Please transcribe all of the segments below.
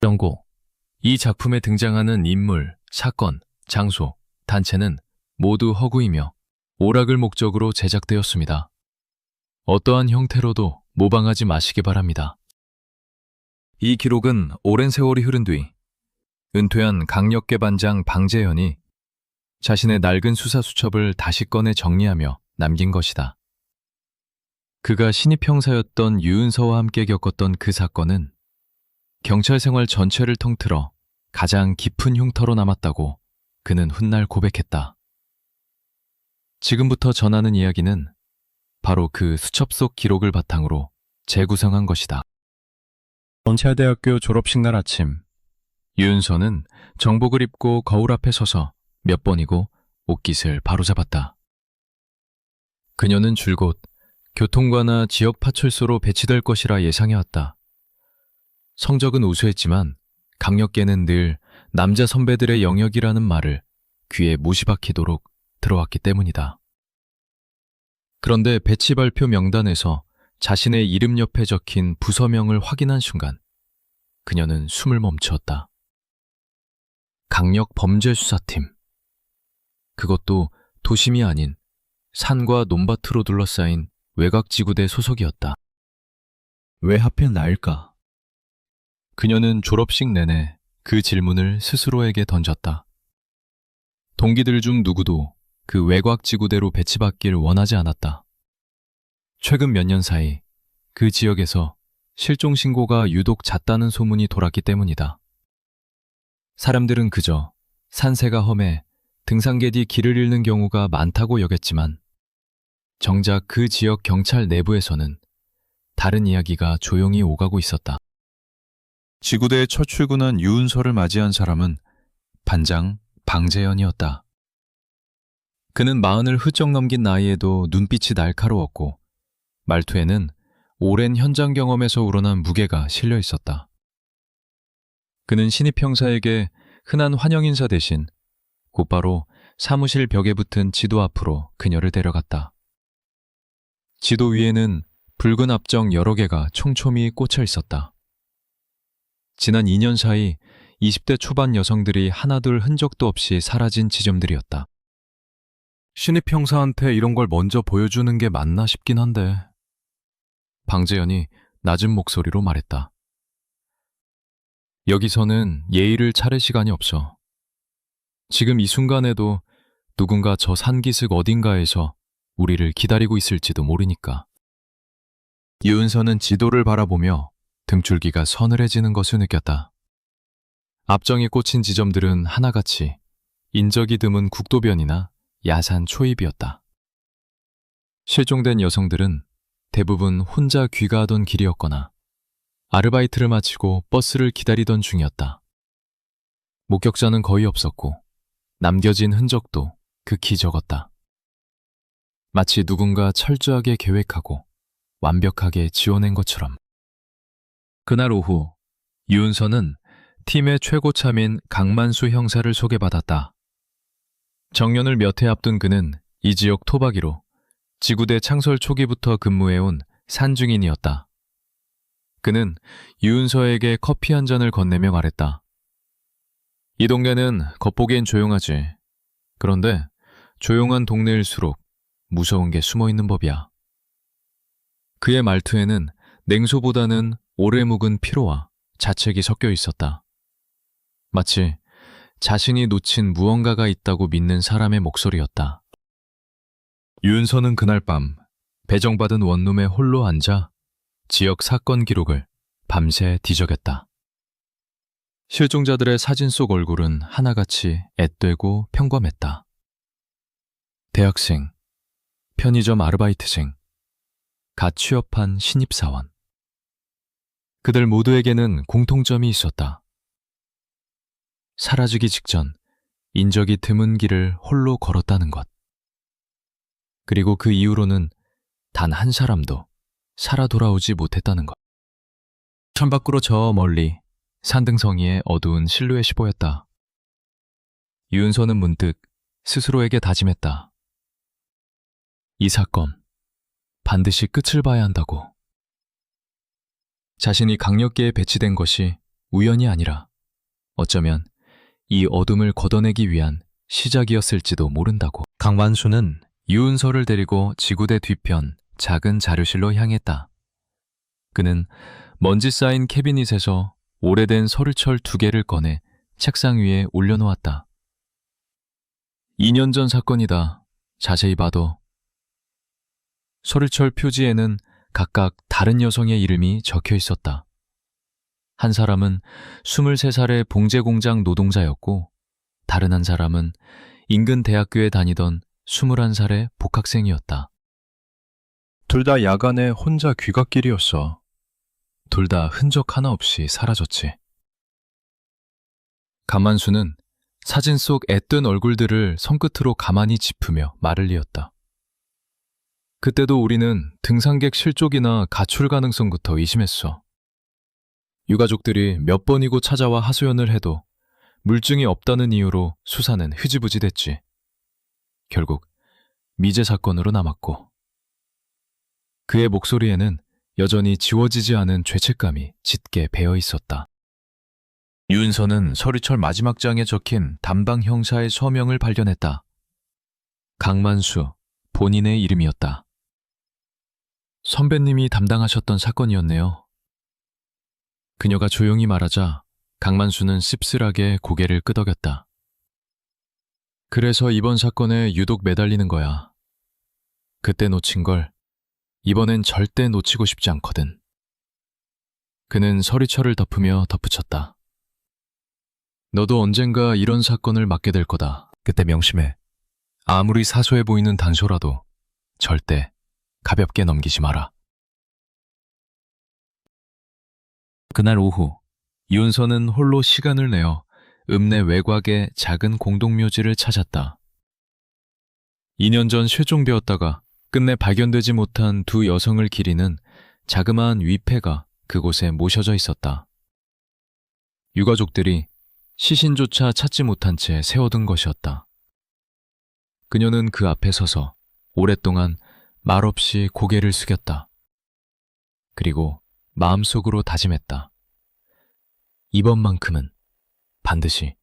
연고. 이 작품에 등장하는 인물, 사건, 장소, 단체는 모두 허구이며 오락을 목적으로 제작되었습니다. 어떠한 형태로도 모방하지 마시기 바랍니다. 이 기록은 오랜 세월이 흐른 뒤 은퇴한 강력계 반장 방재현이 자신의 낡은 수사 수첩을 다시 꺼내 정리하며 남긴 것이다. 그가 신입 형사였던 유은서와 함께 겪었던 그 사건은 경찰 생활 전체를 통틀어 가장 깊은 흉터로 남았다고 그는 훗날 고백했다. 지금부터 전하는 이야기는 바로 그 수첩 속 기록을 바탕으로 재구성한 것이다. 경찰대학교 졸업식 날 아침, 유은서는 정복을 입고 거울 앞에 서서 몇 번이고 옷깃을 바로잡았다. 그녀는 줄곧 교통과나 지역 파출소로 배치될 것이라 예상해왔다. 성적은 우수했지만 강력계는 늘 남자 선배들의 영역이라는 말을 귀에 못이 박히도록 들어왔기 때문이다. 그런데 배치 발표 명단에서 자신의 이름 옆에 적힌 부서명을 확인한 순간 그녀는 숨을 멈추었다. 강력 범죄수사팀. 그것도 도심이 아닌 산과 논밭으로 둘러싸인 외곽지구대 소속이었다. 왜 하필 나일까? 그녀는 졸업식 내내 그 질문을 스스로에게 던졌다. 동기들 중 누구도 그 외곽지구대로 배치받길 원하지 않았다. 최근 몇 년 사이 그 지역에서 실종 신고가 유독 잦다는 소문이 돌았기 때문이다. 사람들은 그저 산세가 험해 등산객 뒤 길을 잃는 경우가 많다고 여겼지만 정작 그 지역 경찰 내부에서는 다른 이야기가 조용히 오가고 있었다. 지구대에 첫 출근한 유은서를 맞이한 사람은 반장 방재현이었다. 그는 40을 훌쩍 넘긴 나이에도 눈빛이 날카로웠고 말투에는 오랜 현장 경험에서 우러난 무게가 실려 있었다. 그는 신입 형사에게 흔한 환영 인사 대신 곧바로 사무실 벽에 붙은 지도 앞으로 그녀를 데려갔다. 지도 위에는 붉은 압정 여러 개가 촘촘히 꽂혀 있었다. 지난 2년 사이 20대 초반 여성들이 하나둘 흔적도 없이 사라진 지점들이었다. 신입 형사한테 이런 걸 먼저 보여주는 게 맞나 싶긴 한데. 방재현이 낮은 목소리로 말했다. 여기서는 예의를 차릴 시간이 없어. 지금 이 순간에도 누군가 저 산기슭 어딘가에서 우리를 기다리고 있을지도 모르니까. 유은서는 지도를 바라보며 등줄기가 서늘해지는 것을 느꼈다. 압정이 꽂힌 지점들은 하나같이 인적이 드문 국도변이나 야산 초입이었다. 실종된 여성들은 대부분 혼자 귀가하던 길이었거나 아르바이트를 마치고 버스를 기다리던 중이었다. 목격자는 거의 없었고 남겨진 흔적도 극히 적었다. 마치 누군가 철저하게 계획하고 완벽하게 지어낸 것처럼. 그날 오후 유은서는 팀의 최고참인 강만수 형사를 소개받았다. 정년을 몇 해 앞둔 그는 이 지역 토박이로 지구대 창설 초기부터 근무해온 산증인이었다. 그는 유은서에게 커피 한 잔을 건네며 말했다. 이 동네는 겉보기엔 조용하지. 그런데 조용한 동네일수록 무서운 게 숨어있는 법이야. 그의 말투에는 냉소보다는 오래 묵은 피로와 자책이 섞여 있었다. 마치 자신이 놓친 무언가가 있다고 믿는 사람의 목소리였다. 유은서는 그날 밤 배정받은 원룸에 홀로 앉아 지역 사건 기록을 밤새 뒤적였다. 실종자들의 사진 속 얼굴은 하나같이 앳되고 평범했다. 대학생, 편의점 아르바이트생, 갓 취업한 신입사원. 그들 모두에게는 공통점이 있었다. 사라지기 직전 인적이 드문 길을 홀로 걸었다는 것. 그리고 그 이후로는 단 한 사람도 살아 돌아오지 못했다는 것. 창밖으로 저 멀리 산등성이의 어두운 실루엣이 보였다. 유은서는 문득 스스로에게 다짐했다. 이 사건 반드시 끝을 봐야 한다고. 자신이 강력계에 배치된 것이 우연이 아니라 어쩌면 이 어둠을 걷어내기 위한 시작이었을지도 모른다고. 강만수는 유은서를 데리고 지구대 뒤편 작은 자료실로 향했다. 그는 먼지 쌓인 캐비닛에서 오래된 서류철 2개를 꺼내 책상 위에 올려놓았다. 2년 전 사건이다. 자세히 봐도. 서류철 표지에는 각각 다른 여성의 이름이 적혀 있었다. 한 사람은 23살의 봉제공장 노동자였고, 다른 한 사람은 인근 대학교에 다니던 21살의 복학생이었다. 둘 다 야간에 혼자 귀갓길이었어. 둘 다 흔적 하나 없이 사라졌지. 강만수는 사진 속 애뜬 얼굴들을 손끝으로 가만히 짚으며 말을 이었다. 그때도 우리는 등산객 실족이나 가출 가능성부터 의심했어. 유가족들이 몇 번이고 찾아와 하소연을 해도 물증이 없다는 이유로 수사는 흐지부지 됐지. 결국 미제 사건으로 남았고, 그의 목소리에는 여전히 지워지지 않은 죄책감이 짙게 배어 있었다. 유은서는 서류철 마지막 장에 적힌 담당 형사의 서명을 발견했다. 강만수, 본인의 이름이었다. 선배님이 담당하셨던 사건이었네요. 그녀가 조용히 말하자 강만수는 씁쓸하게 고개를 끄덕였다. 그래서 이번 사건에 유독 매달리는 거야. 그때 놓친 걸 이번엔 절대 놓치고 싶지 않거든. 그는 서리철을 덮으며 덧붙였다. 너도 언젠가 이런 사건을 맡게 될 거다. 그때 명심해. 아무리 사소해 보이는 단서라도 절대 가볍게 넘기지 마라. 그날 오후, 유은서는 홀로 시간을 내어 읍내 외곽의 작은 공동묘지를 찾았다. 2년 전 실종되었다가 끝내 발견되지 못한 두 여성을 기리는 자그마한 위패가 그곳에 모셔져 있었다. 유가족들이 시신조차 찾지 못한 채 세워둔 것이었다. 그녀는 그 앞에 서서 오랫동안 말없이 고개를 숙였다. 그리고 마음속으로 다짐했다. 이번만큼은 반드시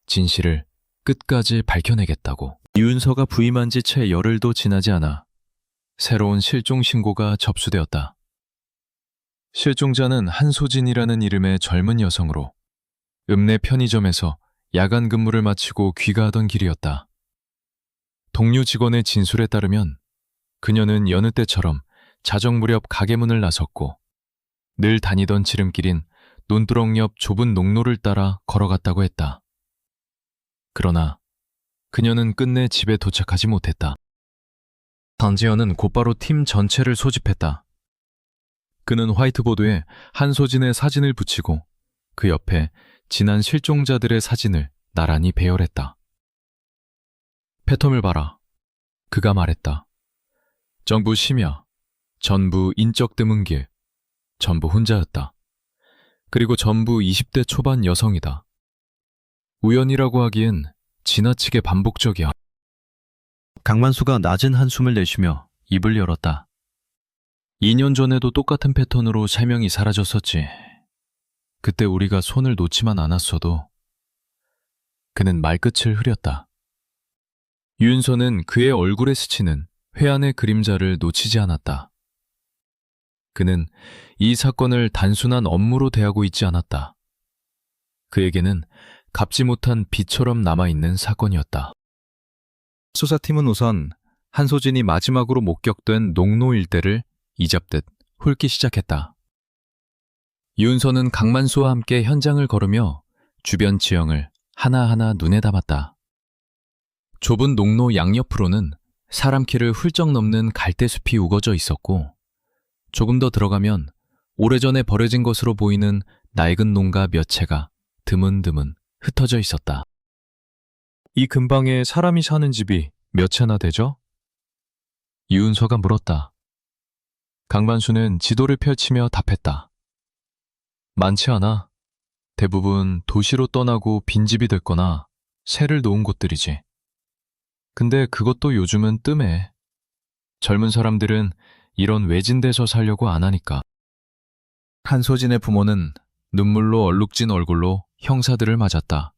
진실을 끝까지 밝혀내겠다고. 유은서가 부임한 지 채 열흘도 지나지 않아 새로운 실종 신고가 접수되었다. 실종자는 한소진이라는 이름의 젊은 여성으로 읍내 편의점에서 야간 근무를 마치고 귀가하던 길이었다. 동료 직원의 진술에 따르면 그녀는 여느 때처럼 자정 무렵 가게 문을 나섰고 늘 다니던 지름길인 논두렁 옆 좁은 농로를 따라 걸어갔다고 했다. 그러나 그녀는 끝내 집에 도착하지 못했다. 단지현은 곧바로 팀 전체를 소집했다. 그는 화이트보드에 한소진의 사진을 붙이고 그 옆에 지난 실종자들의 사진을 나란히 배열했다. 패텀을 봐라. 그가 말했다. 정부 심야, 전부 인적 드문길, 전부 혼자였다. 그리고 전부 20대 초반 여성이다. 우연이라고 하기엔 지나치게 반복적이야. 강만수가 낮은 한숨을 내쉬며 입을 열었다. 2년 전에도 똑같은 패턴으로 3명이 사라졌었지. 그때 우리가 손을 놓지만 않았어도. 그는 말끝을 흐렸다. 유은서는 그의 얼굴에 스치는 회한의 그림자를 놓치지 않았다. 그는 이 사건을 단순한 업무로 대하고 있지 않았다. 그에게는 갚지 못한 빚처럼 남아있는 사건이었다. 수사팀은 우선 한소진이 마지막으로 목격된 농로 일대를 이잡듯 훑기 시작했다. 유은서는 강만수와 함께 현장을 걸으며 주변 지형을 하나하나 눈에 담았다. 좁은 농로 양옆으로는 사람 키를 훌쩍 넘는 갈대숲이 우거져 있었고, 조금 더 들어가면 오래전에 버려진 것으로 보이는 낡은 농가 몇 채가 드문드문 흩어져 있었다. 이 근방에 사람이 사는 집이 몇 채나 되죠? 유은서가 물었다. 강만수는 지도를 펼치며 답했다. 많지 않아. 대부분 도시로 떠나고 빈집이 됐거나 새를 놓은 곳들이지. 근데 그것도 요즘은 뜸해. 젊은 사람들은 이런 외진 데서 살려고 안 하니까. 한소진의 부모는 눈물로 얼룩진 얼굴로 형사들을 맞았다.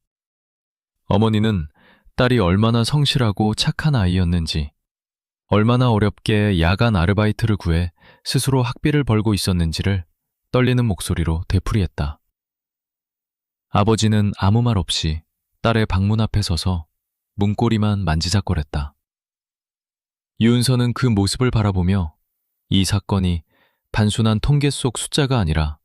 어머니는 딸이 얼마나 성실하고 착한 아이였는지, 얼마나 어렵게 야간 아르바이트를 구해 스스로 학비를 벌고 있었는지를 떨리는 목소리로 되풀이했다. 아버지는 아무 말 없이 딸의 방문 앞에 서서 문고리만 만지작거렸다. 유은서는 그 모습을 바라보며 이 사건이 단순한 통계 속 숫자가 아니라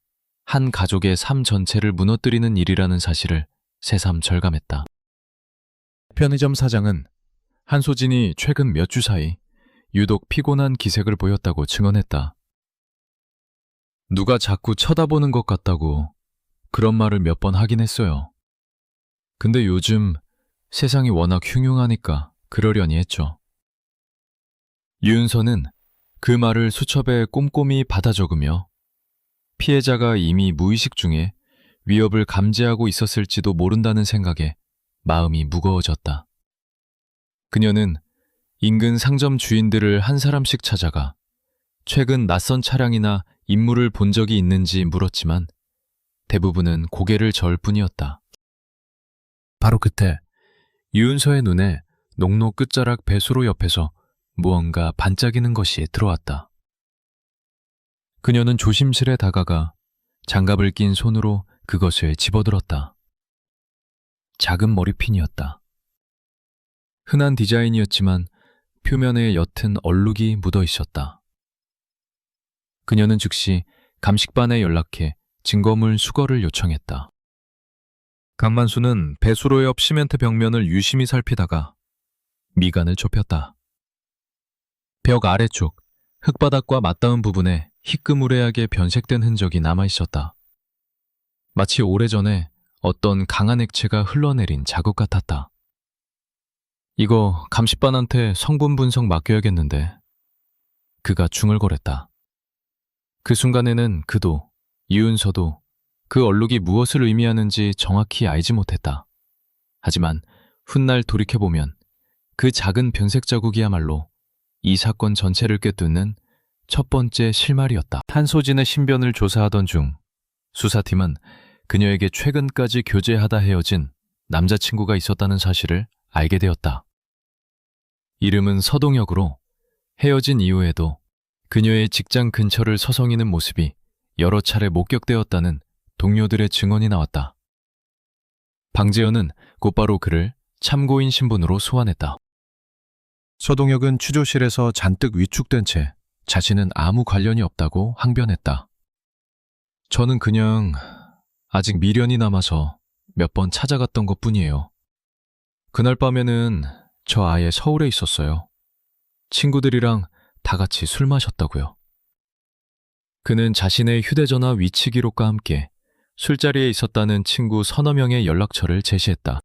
한 가족의 삶 전체를 무너뜨리는 일이라는 사실을 새삼 절감했다. 편의점 사장은 한소진이 최근 몇 주 사이 유독 피곤한 기색을 보였다고 증언했다. 누가 자꾸 쳐다보는 것 같다고 그런 말을 몇 번 하긴 했어요. 근데 요즘 세상이 워낙 흉흉하니까 그러려니 했죠. 유은서는 그 말을 수첩에 꼼꼼히 받아 적으며 피해자가 이미 무의식 중에 위협을 감지하고 있었을지도 모른다는 생각에 마음이 무거워졌다. 그녀는 인근 상점 주인들을 한 사람씩 찾아가 최근 낯선 차량이나 인물을 본 적이 있는지 물었지만 대부분은 고개를 저을 뿐이었다. 바로 그때 유은서의 눈에 농로 끝자락 배수로 옆에서 무언가 반짝이는 것이 들어왔다. 그녀는 조심스레 다가가 장갑을 낀 손으로 그것을 집어들었다. 작은 머리핀이었다. 흔한 디자인이었지만 표면에 옅은 얼룩이 묻어 있었다. 그녀는 즉시 감식반에 연락해 증거물 수거를 요청했다. 강만수는 배수로 옆 시멘트 벽면을 유심히 살피다가 미간을 좁혔다. 벽 아래쪽 흙바닥과 맞닿은 부분에 희끄무레하게 변색된 흔적이 남아있었다. 마치 오래전에 어떤 강한 액체가 흘러내린 자국 같았다. 이거 감식반한테 성분 분석 맡겨야겠는데. 그가 중얼거렸다. 그 순간에는 그도, 이윤서도 그 얼룩이 무엇을 의미하는지 정확히 알지 못했다. 하지만 훗날 돌이켜보면 그 작은 변색 자국이야말로 이 사건 전체를 꿰뚫는 첫 번째 실마리였다. 한소진의 신변을 조사하던 중 수사팀은 그녀에게 최근까지 교제하다 헤어진 남자친구가 있었다는 사실을 알게 되었다. 이름은 서동혁으로 헤어진 이후에도 그녀의 직장 근처를 서성이는 모습이 여러 차례 목격되었다는 동료들의 증언이 나왔다. 방재현은 곧바로 그를 참고인 신분으로 소환했다. 서동혁은 추조실에서 잔뜩 위축된 채 자신은 아무 관련이 없다고 항변했다. 저는 그냥 아직 미련이 남아서 몇 번 찾아갔던 것뿐이에요. 그날 밤에는 저 아예 서울에 있었어요. 친구들이랑 다 같이 술 마셨다고요. 그는 자신의 휴대전화 위치 기록과 함께 술자리에 있었다는 친구 서너 명의 연락처를 제시했다.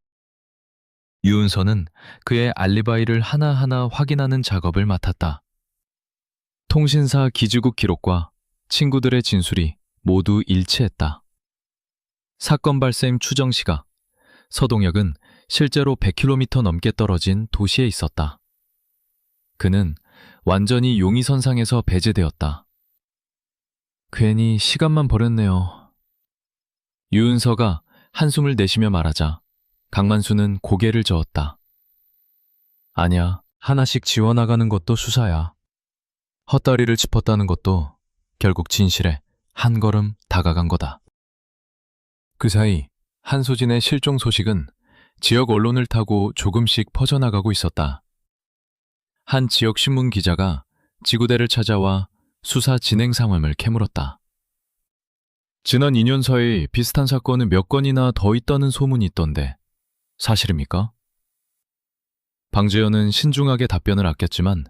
유은서는 그의 알리바이를 하나하나 확인하는 작업을 맡았다. 통신사 기지국 기록과 친구들의 진술이 모두 일치했다. 사건 발생 추정 시각, 서동혁은 실제로 100km 넘게 떨어진 도시에 있었다. 그는 완전히 용의선상에서 배제되었다. 괜히 시간만 버렸네요. 유은서가 한숨을 내쉬며 말하자 강만수는 고개를 저었다. 아니야, 하나씩 지워나가는 것도 수사야. 헛다리를 짚었다는 것도 결국 진실에 한 걸음 다가간 거다. 그 사이 한소진의 실종 소식은 지역 언론을 타고 조금씩 퍼져나가고 있었다. 한 지역 신문 기자가 지구대를 찾아와 수사 진행 상황을 캐물었다. 지난 2년 사이 비슷한 사건은 몇 건이나 더 있다는 소문이 있던데 사실입니까? 방재현은 신중하게 답변을 아꼈지만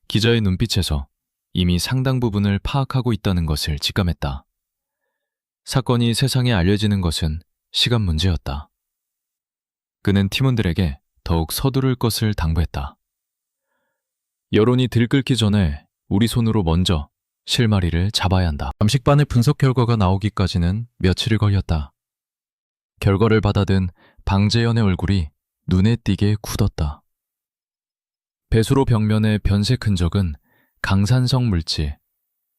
기자의 눈빛에서 이미 상당 부분을 파악하고 있다는 것을 직감했다. 사건이 세상에 알려지는 것은 시간 문제였다. 그는 팀원들에게 더욱 서두를 것을 당부했다. 여론이 들끓기 전에 우리 손으로 먼저 실마리를 잡아야 한다. 감식반의 분석 결과가 나오기까지는 며칠이 걸렸다. 결과를 받아든 방재현의 얼굴이 눈에 띄게 굳었다. 배수로 벽면의 변색 흔적은 강산성 물질,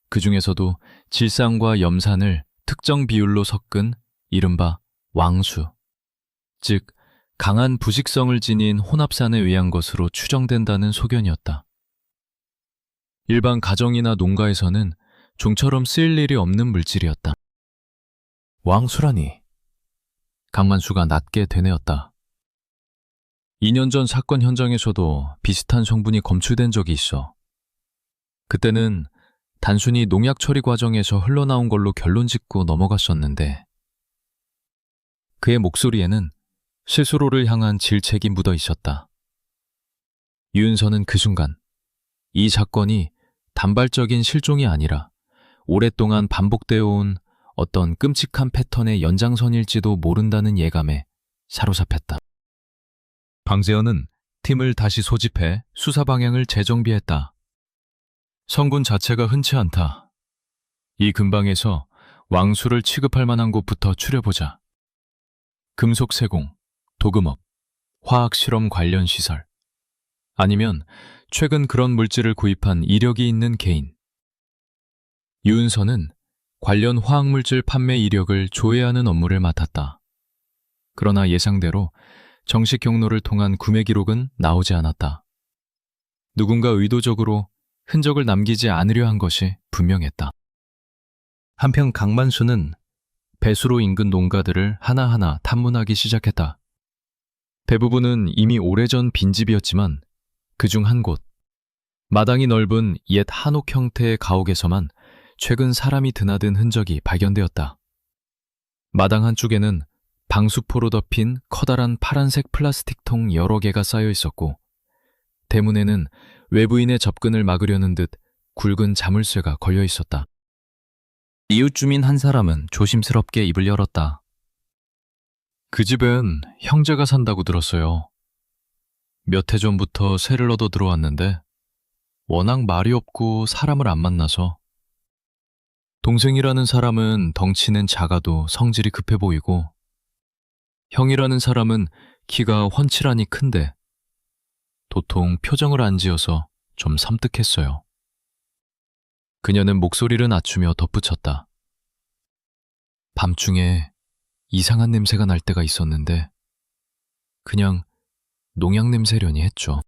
그 중에서도 질산과 염산을 특정 비율로 섞은 이른바 왕수, 즉 강한 부식성을 지닌 혼합산에 의한 것으로 추정된다는 소견이었다. 일반 가정이나 농가에서는 종처럼 쓰일 일이 없는 물질이었다. 왕수라니. 강만수가 낮게 되뇌었다. 2년 전 사건 현장에서도 비슷한 성분이 검출된 적이 있어. 그때는 단순히 농약 처리 과정에서 흘러나온 걸로 결론 짓고 넘어갔었는데 그의 목소리에는 스스로를 향한 질책이 묻어 있었다. 유은서는 그 순간 이 사건이 단발적인 실종이 아니라 오랫동안 반복되어 온 어떤 끔찍한 패턴의 연장선일지도 모른다는 예감에 사로잡혔다. 방재현은 팀을 다시 소집해 수사 방향을 재정비했다. 성군 자체가 흔치 않다. 이 근방에서 왕수를 취급할 만한 곳부터 추려보자. 금속 세공, 도금업, 화학실험 관련 시설, 아니면 최근 그런 물질을 구입한 이력이 있는 개인. 유은서는 관련 화학물질 판매 이력을 조회하는 업무를 맡았다. 그러나 예상대로 정식 경로를 통한 구매 기록은 나오지 않았다. 누군가 의도적으로 흔적을 남기지 않으려 한 것이 분명했다. 한편 강만수는 배수로 인근 농가들을 하나하나 탐문하기 시작했다. 대부분은 이미 오래전 빈집이었지만 그중 한 곳, 마당이 넓은 옛 한옥 형태의 가옥에서만 최근 사람이 드나든 흔적이 발견되었다. 마당 한쪽에는 방수포로 덮인 커다란 파란색 플라스틱 통 여러 개가 쌓여 있었고 대문에는 외부인의 접근을 막으려는 듯 굵은 자물쇠가 걸려 있었다. 이웃 주민 한 사람은 조심스럽게 입을 열었다. 그 집엔 형제가 산다고 들었어요. 몇 해 전부터 새를 얻어 들어왔는데 워낙 말이 없고 사람을 안 만나서 동생이라는 사람은 덩치는 작아도 성질이 급해 보이고 형이라는 사람은 키가 훤칠하니 큰데 도통 표정을 안 지어서 좀 섬뜩했어요. 그녀는 목소리를 낮추며 덧붙였다. 밤중에 이상한 냄새가 날 때가 있었는데 그냥 농약 냄새려니 했죠.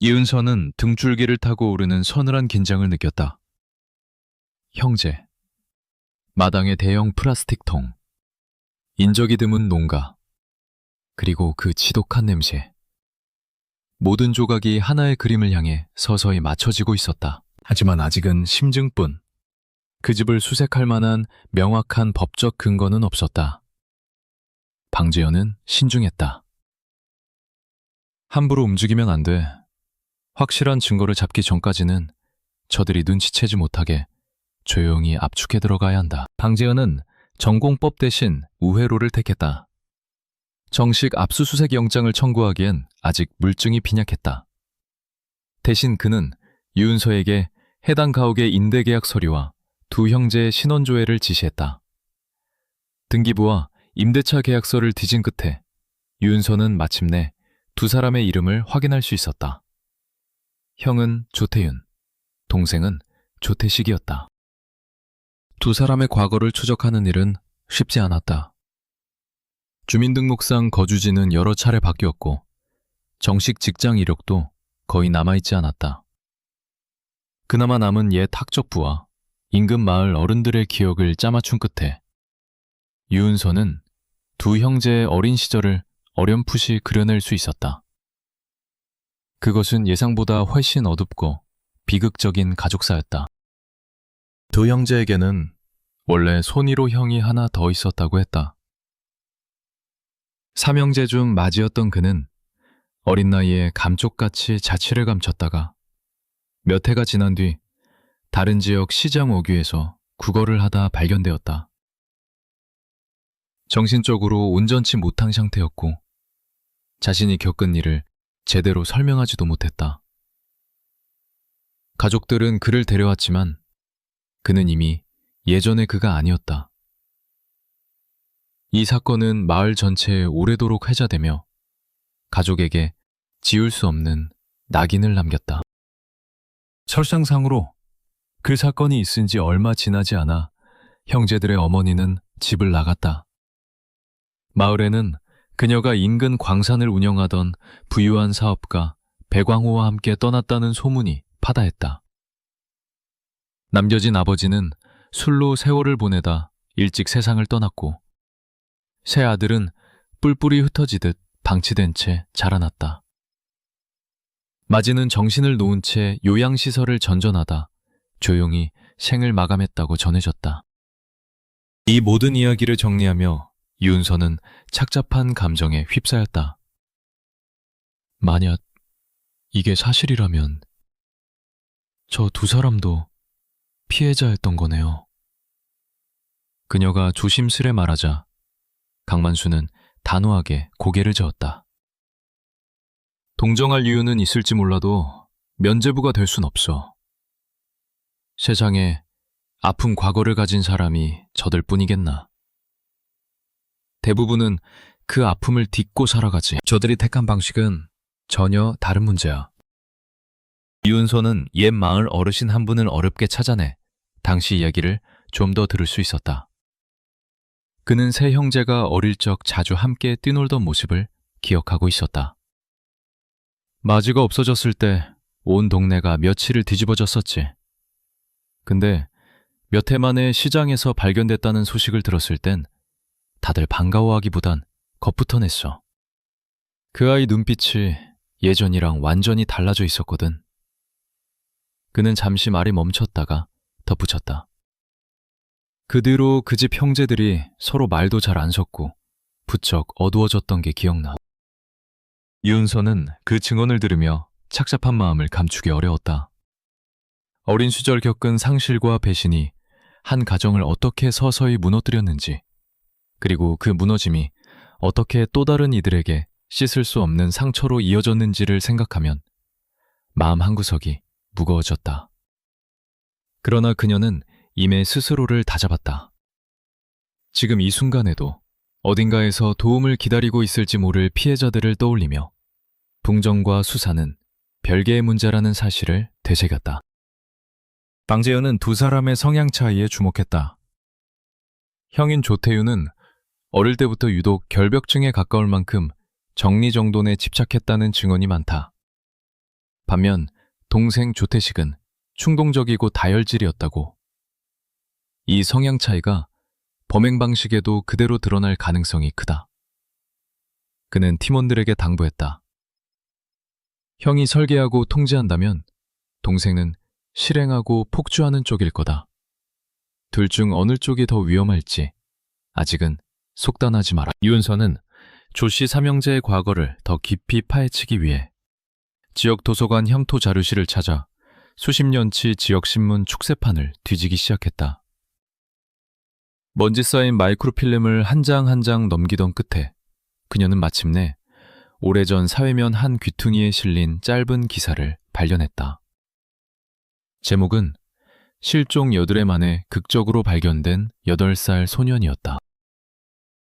이은서는 등줄기를 타고 오르는 서늘한 긴장을 느꼈다. 형제, 마당의 대형 플라스틱 통, 인적이 드문 농가, 그리고 그 지독한 냄새. 모든 조각이 하나의 그림을 향해 서서히 맞춰지고 있었다. 하지만 아직은 심증뿐. 그 집을 수색할 만한 명확한 법적 근거는 없었다. 방재현은 신중했다. 함부로 움직이면 안 돼. 확실한 증거를 잡기 전까지는 저들이 눈치채지 못하게 조용히 압축해 들어가야 한다. 방재현은 전공법 대신 우회로를 택했다. 정식 압수수색 영장을 청구하기엔 아직 물증이 빈약했다. 대신 그는 유은서에게 해당 가옥의 임대계약 서류와 두 형제의 신원조회를 지시했다. 등기부와 임대차 계약서를 뒤진 끝에 유은서는 마침내 두 사람의 이름을 확인할 수 있었다. 형은 조태윤, 동생은 조태식이었다. 두 사람의 과거를 추적하는 일은 쉽지 않았다. 주민등록상 거주지는 여러 차례 바뀌었고 정식 직장 이력도 거의 남아있지 않았다. 그나마 남은 옛 학적부와 인근 마을 어른들의 기억을 짜맞춘 끝에 유은서는 두 형제의 어린 시절을 어렴풋이 그려낼 수 있었다. 그것은 예상보다 훨씬 어둡고 비극적인 가족사였다. 두 형제에게는 원래 손이로 형이 하나 더 있었다고 했다. 삼형제 중 맞이였던 그는 어린 나이에 감쪽같이 자취를 감췄다가 몇 해가 지난 뒤 다른 지역 시장 오규에서 구걸을 하다 발견되었다. 정신적으로 온전치 못한 상태였고 자신이 겪은 일을 제대로 설명하지도 못했다. 가족들은 그를 데려왔지만 그는 이미 예전의 그가 아니었다. 이 사건은 마을 전체에 오래도록 회자되며 가족에게 지울 수 없는 낙인을 남겼다. 설상상으로 그 사건이 있은 지 얼마 지나지 않아 형제들의 어머니는 집을 나갔다. 마을에는 그녀가 인근 광산을 운영하던 부유한 사업가 배광호와 함께 떠났다는 소문이 파다했다. 남겨진 아버지는 술로 세월을 보내다 일찍 세상을 떠났고 새 아들은 뿔뿔이 흩어지듯 방치된 채 자라났다. 마지는 정신을 놓은 채 요양시설을 전전하다 조용히 생을 마감했다고 전해졌다. 이 모든 이야기를 정리하며 이윤서는 착잡한 감정에 휩싸였다. 만약 이게 사실이라면 저 두 사람도 피해자였던 거네요. 그녀가 조심스레 말하자 강만수는 단호하게 고개를 저었다. 동정할 이유는 있을지 몰라도 면죄부가 될 순 없어. 세상에 아픈 과거를 가진 사람이 저들 뿐이겠나. 대부분은 그 아픔을 딛고 살아가지. 저들이 택한 방식은 전혀 다른 문제야. 이윤서는 옛 마을 어르신 한 분을 어렵게 찾아내 당시 이야기를 좀 더 들을 수 있었다. 그는 세 형제가 어릴 적 자주 함께 뛰놀던 모습을 기억하고 있었다. 마지가 없어졌을 때 온 동네가 며칠을 뒤집어졌었지. 근데 몇 해 만에 시장에서 발견됐다는 소식을 들었을 땐 다들 반가워하기보단 겁부터 냈어. 그 아이 눈빛이 예전이랑 완전히 달라져 있었거든. 그는 잠시 말이 멈췄다가 덧붙였다. 그 뒤로 그 집 형제들이 서로 말도 잘 안 섰고 부쩍 어두워졌던 게 기억나. 이윤서는 그 증언을 들으며 착잡한 마음을 감추기 어려웠다. 어린 시절 겪은 상실과 배신이 한 가정을 어떻게 서서히 무너뜨렸는지, 그리고 그 무너짐이 어떻게 또 다른 이들에게 씻을 수 없는 상처로 이어졌는지를 생각하면 마음 한구석이 무거워졌다. 그러나 그녀는 이내 스스로를 다잡았다. 지금 이 순간에도 어딘가에서 도움을 기다리고 있을지 모를 피해자들을 떠올리며 동정과 수사는 별개의 문제라는 사실을 되새겼다. 방재현은 두 사람의 성향 차이에 주목했다. 형인 조태유는 어릴 때부터 유독 결벽증에 가까울 만큼 정리정돈에 집착했다는 증언이 많다. 반면 동생 조태식은 충동적이고 다혈질이었다고. 이 성향 차이가 범행 방식에도 그대로 드러날 가능성이 크다. 그는 팀원들에게 당부했다. 형이 설계하고 통제한다면 동생은 실행하고 폭주하는 쪽일 거다. 둘 중 어느 쪽이 더 위험할지 아직은 속단하지 마라. 이윤서는 조씨 삼형제의 과거를 더 깊이 파헤치기 위해 지역 도서관 향토 자료실을 찾아 수십 년치 지역신문 축세판을 뒤지기 시작했다. 먼지 쌓인 마이크로필름을 한 장 한 장 넘기던 끝에 그녀는 마침내 오래전 사회면 한 귀퉁이에 실린 짧은 기사를 발견했다. 제목은 실종 8회 만에 극적으로 발견된 8살 소년이었다.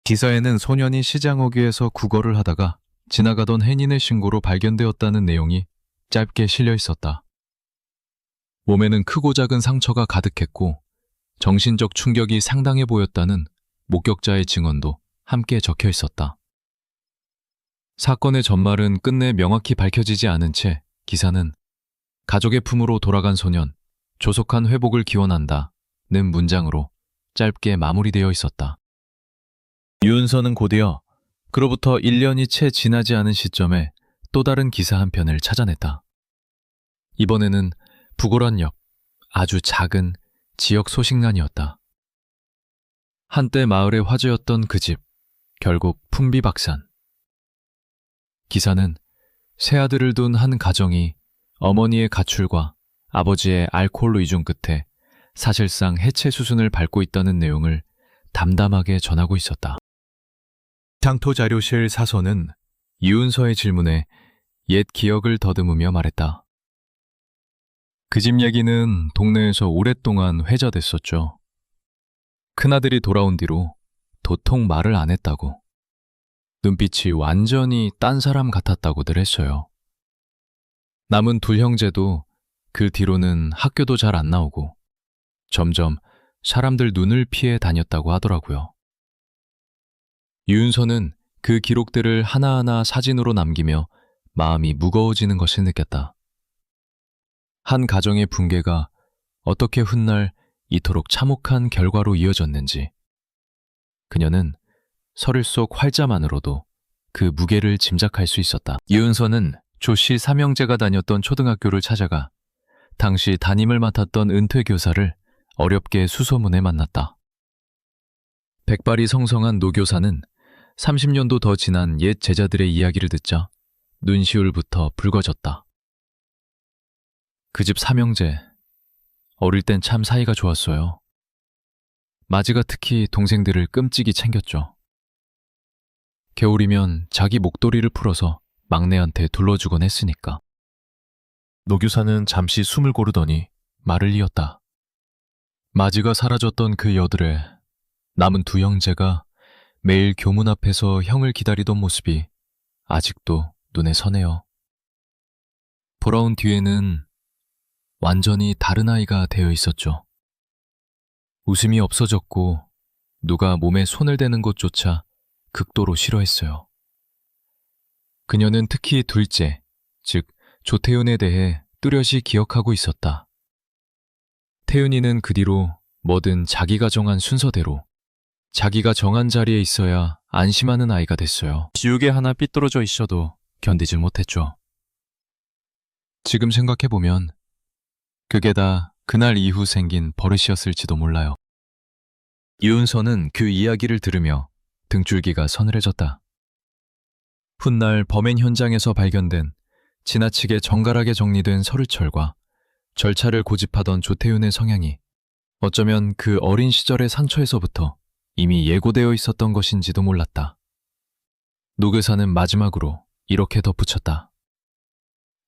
기사에는 소년이 시장어귀에서 구걸을 하다가 지나가던 해인의 신고로 발견되었다는 내용이 짧게 실려 있었다. 몸에는 크고 작은 상처가 가득했고 정신적 충격이 상당해 보였다는 목격자의 증언도 함께 적혀 있었다. 사건의 전말은 끝내 명확히 밝혀지지 않은 채 기사는 가족의 품으로 돌아간 소년, 조속한 회복을 기원한다는 문장으로 짧게 마무리되어 있었다. 유은서는 곧이어 그로부터 1년이 채 지나지 않은 시점에 또 다른 기사 한 편을 찾아냈다. 이번에는 부고란 옆 아주 작은 지역 소식란이었다. 한때 마을의 화제였던 그 집, 결국 풍비박산. 기사는 세 아들을 둔 한 가정이 어머니의 가출과 아버지의 알코올 의존 끝에 사실상 해체 수순을 밟고 있다는 내용을 담담하게 전하고 있었다. 향토자료실 사서는 이윤서의 질문에 옛 기억을 더듬으며 말했다. 그 집 얘기는 동네에서 오랫동안 회자됐었죠. 큰아들이 돌아온 뒤로 도통 말을 안 했다고. 눈빛이 완전히 딴 사람 같았다고들 했어요. 남은 둘 형제도 그 뒤로는 학교도 잘 안 나오고 점점 사람들 눈을 피해 다녔다고 하더라고요. 유은서는 그 기록들을 하나하나 사진으로 남기며 마음이 무거워지는 것을 느꼈다. 한 가정의 붕괴가 어떻게 훗날 이토록 참혹한 결과로 이어졌는지, 그녀는 서릴 속 활자만으로도 그 무게를 짐작할 수 있었다. 유은서는 조씨 삼형제가 다녔던 초등학교를 찾아가 당시 담임을 맡았던 은퇴 교사를 어렵게 수소문에 만났다. 백발이 성성한 노 교사는 30년도 더 지난 옛 제자들의 이야기를 듣자 눈시울부터 붉어졌다. 그 집 삼형제, 어릴 땐 참 사이가 좋았어요. 마지가 특히 동생들을 끔찍이 챙겼죠. 겨울이면 자기 목도리를 풀어서 막내한테 둘러주곤 했으니까. 노 교사는 잠시 숨을 고르더니 말을 이었다. 마지가 사라졌던 그 여들에 남은 두 형제가 매일 교문 앞에서 형을 기다리던 모습이 아직도 눈에 서네요. 돌아온 뒤에는 완전히 다른 아이가 되어 있었죠. 웃음이 없어졌고 누가 몸에 손을 대는 것조차 극도로 싫어했어요. 그녀는 특히 둘째, 즉 조태윤에 대해 뚜렷이 기억하고 있었다. 태윤이는 그 뒤로 뭐든 자기가 정한 순서대로 자기가 정한 자리에 있어야 안심하는 아이가 됐어요. 지우개 하나 삐뚤어져 있어도 견디질 못했죠. 지금 생각해보면 그게 다 그날 이후 생긴 버릇이었을지도 몰라요. 유은서는 그 이야기를 들으며 등줄기가 서늘해졌다. 훗날 범행 현장에서 발견된 지나치게 정갈하게 정리된 서류철과 절차를 고집하던 조태윤의 성향이 어쩌면 그 어린 시절의 상처에서부터 이미 예고되어 있었던 것인지도 몰랐다. 노 교사는 마지막으로 이렇게 덧붙였다.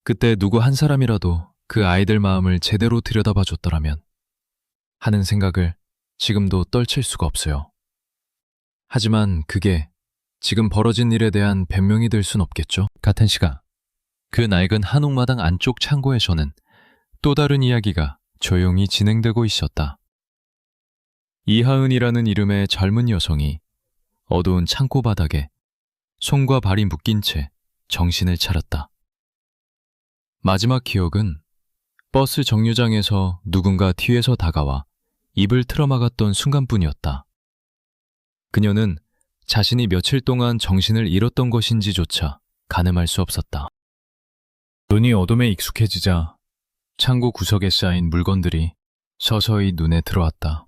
그때 누구 한 사람이라도 그 아이들 마음을 제대로 들여다봐 줬더라면 하는 생각을 지금도 떨칠 수가 없어요. 하지만 그게 지금 벌어진 일에 대한 변명이 될 순 없겠죠. 같은 시각 그 낡은 한옥마당 안쪽 창고에서는 또 다른 이야기가 조용히 진행되고 있었다. 이하은이라는 이름의 젊은 여성이 어두운 창고 바닥에 손과 발이 묶인 채 정신을 차렸다. 마지막 기억은 버스 정류장에서 누군가 뒤에서 다가와 입을 틀어막았던 순간뿐이었다. 그녀는 자신이 며칠 동안 정신을 잃었던 것인지조차 가늠할 수 없었다. 눈이 어둠에 익숙해지자 창고 구석에 쌓인 물건들이 서서히 눈에 들어왔다.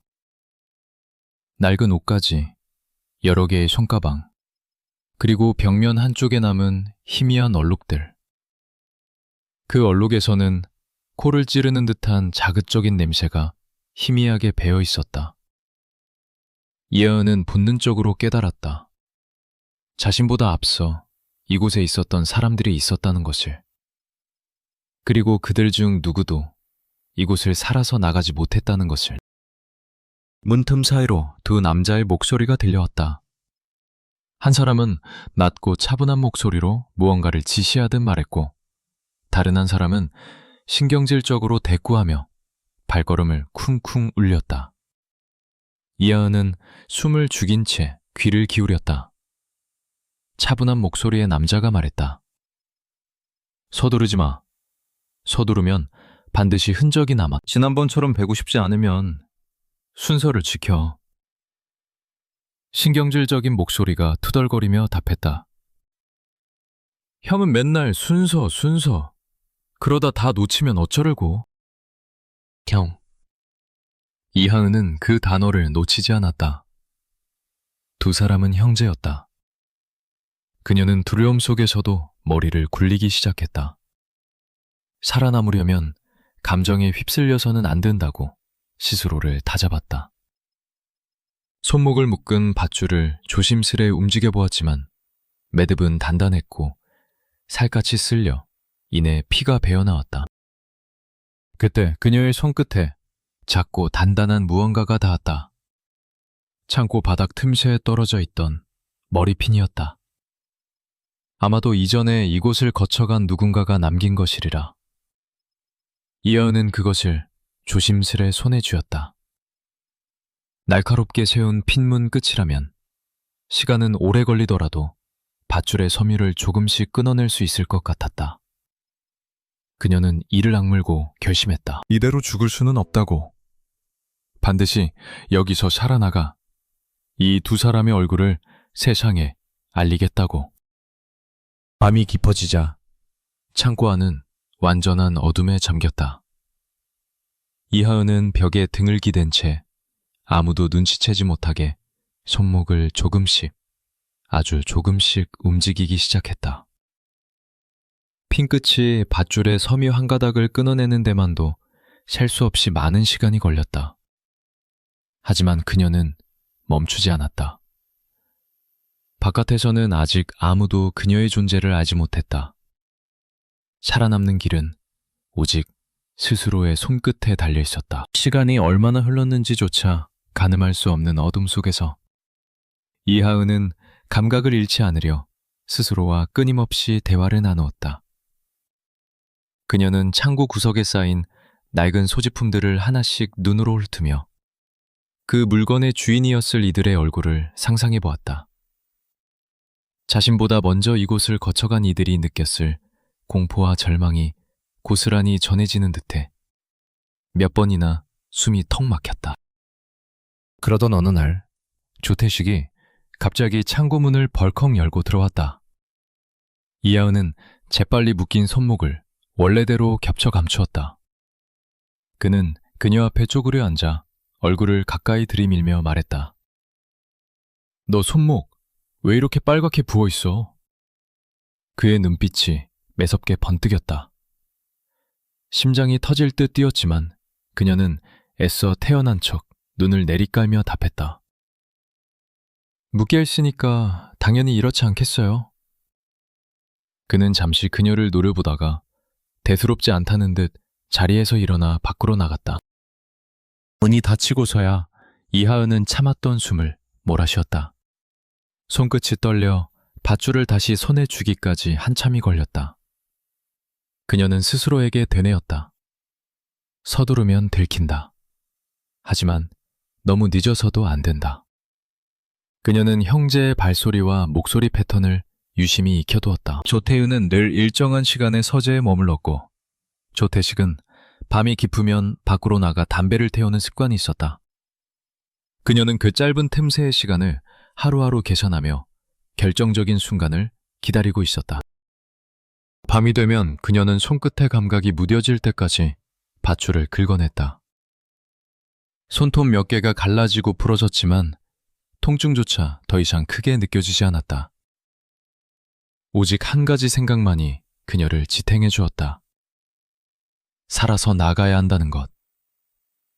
낡은 옷가지, 여러 개의 손가방, 그리고 벽면 한쪽에 남은 희미한 얼룩들. 그 얼룩에서는 코를 찌르는 듯한 자극적인 냄새가 희미하게 배어 있었다. 이하은은 본능적으로 깨달았다. 자신보다 앞서 이곳에 있었던 사람들이 있었다는 것을. 그리고 그들 중 누구도 이곳을 살아서 나가지 못했다는 것을. 문틈 사이로 두 남자의 목소리가 들려왔다. 한 사람은 낮고 차분한 목소리로 무언가를 지시하듯 말했고, 다른 한 사람은 신경질적으로 대꾸하며 발걸음을 쿵쿵 울렸다. 이하은은 숨을 죽인 채 귀를 기울였다. 차분한 목소리의 남자가 말했다. 서두르지 마. 서두르면 반드시 흔적이 남아. 지난번처럼 배고 싶지 않으면 순서를 지켜. 신경질적인 목소리가 투덜거리며 답했다. 형은 맨날 순서. 그러다 다 놓치면 어쩌려고. 형. 이하은은 그 단어를 놓치지 않았다. 두 사람은 형제였다. 그녀는 두려움 속에서도 머리를 굴리기 시작했다. 살아남으려면 감정에 휩쓸려서는 안 된다고 스스로를 다잡았다. 손목을 묶은 밧줄을 조심스레 움직여 보았지만 매듭은 단단했고 살갗이 쓸려 이내 피가 배어나왔다. 그때 그녀의 손끝에 작고 단단한 무언가가 닿았다. 창고 바닥 틈새에 떨어져 있던 머리핀이었다. 아마도 이전에 이곳을 거쳐간 누군가가 남긴 것이리라. 이하은은 그것을 조심스레 손에 쥐었다. 날카롭게 세운 핀문 끝이라면 시간은 오래 걸리더라도 밧줄의 섬유를 조금씩 끊어낼 수 있을 것 같았다. 그녀는 이를 악물고 결심했다. 이대로 죽을 수는 없다고. 반드시 여기서 살아나가 이 두 사람의 얼굴을 세상에 알리겠다고. 밤이 깊어지자 창고 안은 완전한 어둠에 잠겼다. 이하은은 벽에 등을 기댄 채 아무도 눈치채지 못하게 손목을 조금씩, 아주 조금씩 움직이기 시작했다. 핀끝이 밧줄의 섬유 한 가닥을 끊어내는 데만도 셀 수 없이 많은 시간이 걸렸다. 하지만 그녀는 멈추지 않았다. 바깥에서는 아직 아무도 그녀의 존재를 알지 못했다. 살아남는 길은 오직 스스로의 손끝에 달려 있었다. 시간이 얼마나 흘렀는지조차 가늠할 수 없는 어둠 속에서 이하은은 감각을 잃지 않으려 스스로와 끊임없이 대화를 나누었다. 그녀는 창고 구석에 쌓인 낡은 소지품들을 하나씩 눈으로 훑으며 그 물건의 주인이었을 이들의 얼굴을 상상해 보았다. 자신보다 먼저 이곳을 거쳐간 이들이 느꼈을 공포와 절망이 고스란히 전해지는 듯해 몇 번이나 숨이 턱 막혔다. 그러던 어느 날 조태식이 갑자기 창고 문을 벌컥 열고 들어왔다. 이하은은 재빨리 묶인 손목을 원래대로 겹쳐 감추었다. 그는 그녀 앞에 쪼그려 앉아 얼굴을 가까이 들이밀며 말했다. 너 손목 왜 이렇게 빨갛게 부어있어? 그의 눈빛이 매섭게 번뜩였다. 심장이 터질 듯 뛰었지만 그녀는 애써 태어난 척 눈을 내리깔며 답했다. 묻게 했으니까 당연히 이렇지 않겠어요? 그는 잠시 그녀를 노려보다가 대수롭지 않다는 듯 자리에서 일어나 밖으로 나갔다. 문이 닫히고서야 이하은은 참았던 숨을 몰아쉬었다. 손끝이 떨려 밧줄을 다시 손에 쥐기까지 한참이 걸렸다. 그녀는 스스로에게 되뇌었다. 서두르면 들킨다. 하지만 너무 늦어서도 안 된다. 그녀는 형제의 발소리와 목소리 패턴을 유심히 익혀두었다. 조태윤은 늘 일정한 시간에 서재에 머물렀고 조태식은 밤이 깊으면 밖으로 나가 담배를 태우는 습관이 있었다. 그녀는 그 짧은 틈새의 시간을 하루하루 계산하며 결정적인 순간을 기다리고 있었다. 밤이 되면 그녀는 손끝의 감각이 무뎌질 때까지 밧줄을 긁어냈다. 손톱 몇 개가 갈라지고 부러졌지만 통증조차 더 이상 크게 느껴지지 않았다. 오직 한 가지 생각만이 그녀를 지탱해 주었다. 살아서 나가야 한다는 것.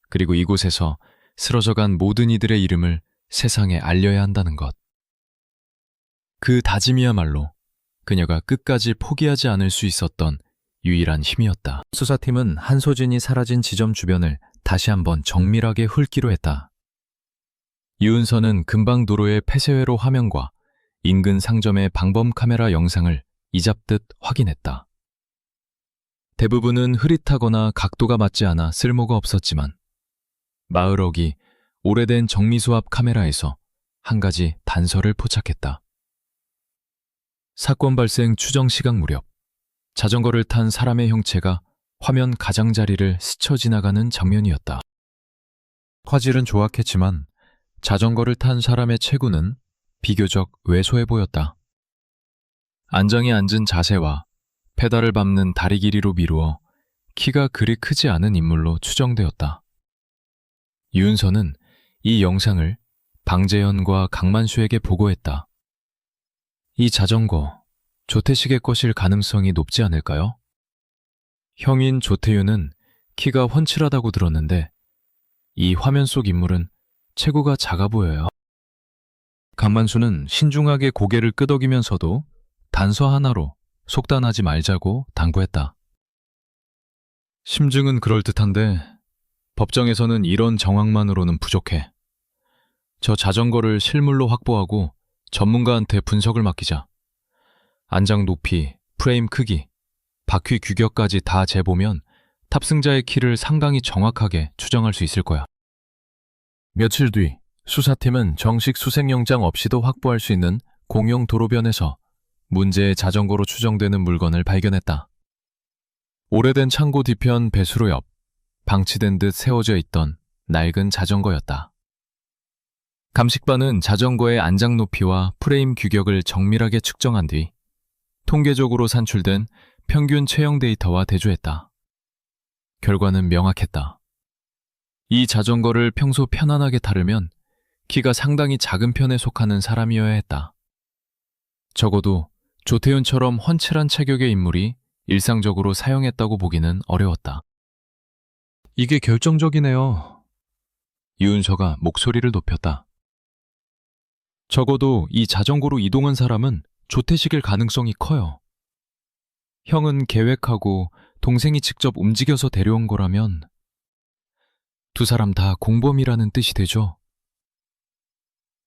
그리고 이곳에서 쓰러져간 모든 이들의 이름을 세상에 알려야 한다는 것. 그 다짐이야말로 그녀가 끝까지 포기하지 않을 수 있었던 유일한 힘이었다. 수사팀은 한소진이 사라진 지점 주변을 다시 한번 정밀하게 훑기로 했다. 유은서는 근방 도로의 폐쇄회로 화면과 인근 상점의 방범 카메라 영상을 이잡듯 확인했다. 대부분은 흐릿하거나 각도가 맞지 않아 쓸모가 없었지만 마을 어귀 오래된 정미수압 카메라에서 한 가지 단서를 포착했다. 사건 발생 추정 시각 무렵 자전거를 탄 사람의 형체가 화면 가장자리를 스쳐 지나가는 장면이었다. 화질은 조악했지만 자전거를 탄 사람의 체구는 비교적 왜소해 보였다. 안장에 앉은 자세와 페달을 밟는 다리 길이로 미루어 키가 그리 크지 않은 인물로 추정되었다. 유은서는 이 영상을 방재현과 강만수에게 보고했다. 이 자전거, 조태식의 것일 가능성이 높지 않을까요? 형인 조태윤은 키가 훤칠하다고 들었는데 이 화면 속 인물은 체구가 작아 보여요. 강만수는 신중하게 고개를 끄덕이면서도 단서 하나로 속단하지 말자고 당부했다. 심증은 그럴듯한데 법정에서는 이런 정황만으로는 부족해. 저 자전거를 실물로 확보하고 전문가한테 분석을 맡기자. 안장 높이, 프레임 크기, 바퀴 규격까지 다 재보면 탑승자의 키를 상당히 정확하게 추정할 수 있을 거야. 며칠 뒤 수사팀은 정식 수색영장 없이도 확보할 수 있는 공용 도로변에서 문제의 자전거로 추정되는 물건을 발견했다. 오래된 창고 뒤편 배수로 옆 방치된 듯 세워져 있던 낡은 자전거였다. 감식반은 자전거의 안장 높이와 프레임 규격을 정밀하게 측정한 뒤 통계적으로 산출된 평균 체형 데이터와 대조했다. 결과는 명확했다. 이 자전거를 평소 편안하게 타려면 키가 상당히 작은 편에 속하는 사람이어야 했다. 적어도 조태윤처럼 훤칠한 체격의 인물이 일상적으로 사용했다고 보기는 어려웠다. 이게 결정적이네요. 유은서가 목소리를 높였다. 적어도 이 자전거로 이동한 사람은 조태식일 가능성이 커요. 형은 계획하고 동생이 직접 움직여서 데려온 거라면 두 사람 다 공범이라는 뜻이 되죠.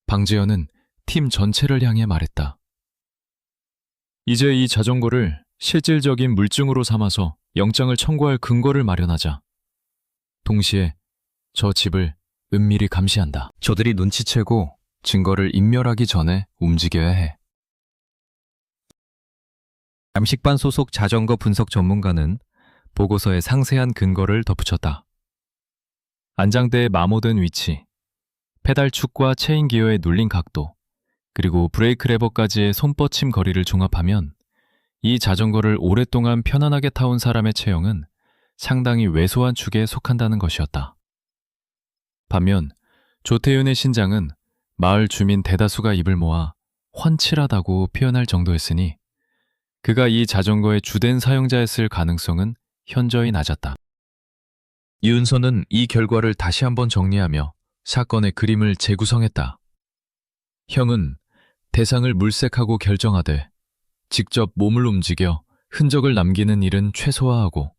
방재현은 팀 전체를 향해 말했다. 이제 이 자전거를 실질적인 물증으로 삼아서 영장을 청구할 근거를 마련하자. 동시에 저 집을 은밀히 감시한다. 저들이 눈치채고 증거를 인멸하기 전에 움직여야 해. 감식반 소속 자전거 분석 전문가는 보고서에 상세한 근거를 덧붙였다. 안장대의 마모된 위치, 페달축과 체인 기어에 눌린 각도, 그리고 브레이크 레버까지의 손뻗침 거리를 종합하면 이 자전거를 오랫동안 편안하게 타온 사람의 체형은 상당히 왜소한 축에 속한다는 것이었다. 반면 조태윤의 신장은 마을 주민 대다수가 입을 모아 훤칠하다고 표현할 정도였으니 그가 이 자전거의 주된 사용자였을 가능성은 현저히 낮았다. 이은서는 이 결과를 다시 한번 정리하며 사건의 그림을 재구성했다. 형은 대상을 물색하고 결정하되 직접 몸을 움직여 흔적을 남기는 일은 최소화하고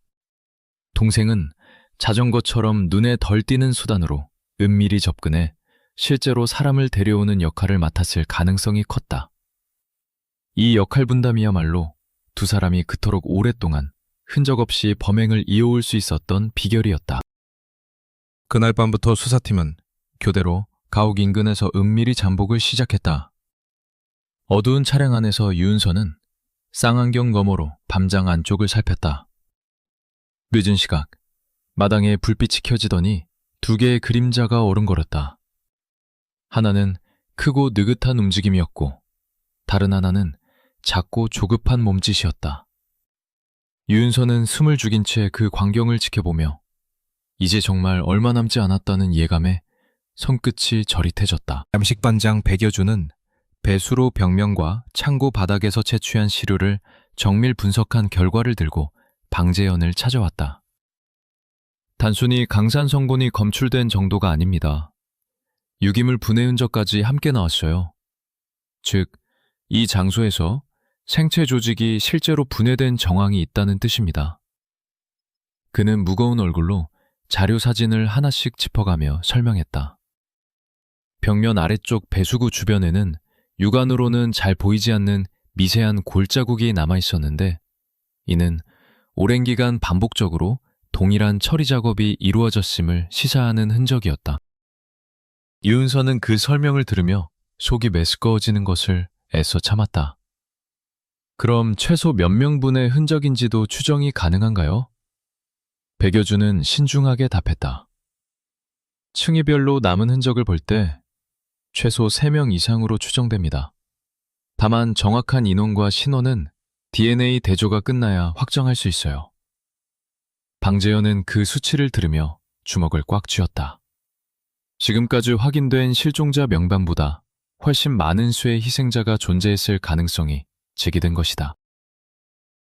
동생은 자전거처럼 눈에 덜 띄는 수단으로 은밀히 접근해 실제로 사람을 데려오는 역할을 맡았을 가능성이 컸다. 이 역할 분담이야말로 두 사람이 그토록 오랫동안 흔적 없이 범행을 이어올 수 있었던 비결이었다. 그날 밤부터 수사팀은 교대로 가옥 인근에서 은밀히 잠복을 시작했다. 어두운 차량 안에서 유은서는 쌍안경 너머로 밤장 안쪽을 살폈다. 늦은 시각, 마당에 불빛이 켜지더니 두 개의 그림자가 어른거렸다. 하나는 크고 느긋한 움직임이었고 다른 하나는 작고 조급한 몸짓이었다. 유은서는 숨을 죽인 채 그 광경을 지켜보며 이제 정말 얼마 남지 않았다는 예감에 손끝이 저릿해졌다. 감식반장 백여준은 배수로 벽면과 창고 바닥에서 채취한 시료를 정밀 분석한 결과를 들고 방재현을 찾아왔다. 단순히 강산 성분이 검출된 정도가 아닙니다. 유기물 분해 흔적까지 함께 나왔어요. 즉, 이 장소에서 생체 조직이 실제로 분해된 정황이 있다는 뜻입니다. 그는 무거운 얼굴로 자료 사진을 하나씩 짚어가며 설명했다. 벽면 아래쪽 배수구 주변에는 육안으로는 잘 보이지 않는 미세한 골자국이 남아있었는데 이는 오랜 기간 반복적으로 동일한 처리 작업이 이루어졌음을 시사하는 흔적이었다. 유은서는 그 설명을 들으며 속이 메스꺼워지는 것을 애써 참았다. 그럼 최소 몇 명분의 흔적인지도 추정이 가능한가요? 백여준은 신중하게 답했다. 층위별로 남은 흔적을 볼 때 최소 3명 이상으로 추정됩니다. 다만 정확한 인원과 신원은 DNA 대조가 끝나야 확정할 수 있어요. 방재현은 그 수치를 들으며 주먹을 꽉 쥐었다. 지금까지 확인된 실종자 명단보다 훨씬 많은 수의 희생자가 존재했을 가능성이 제기된 것이다.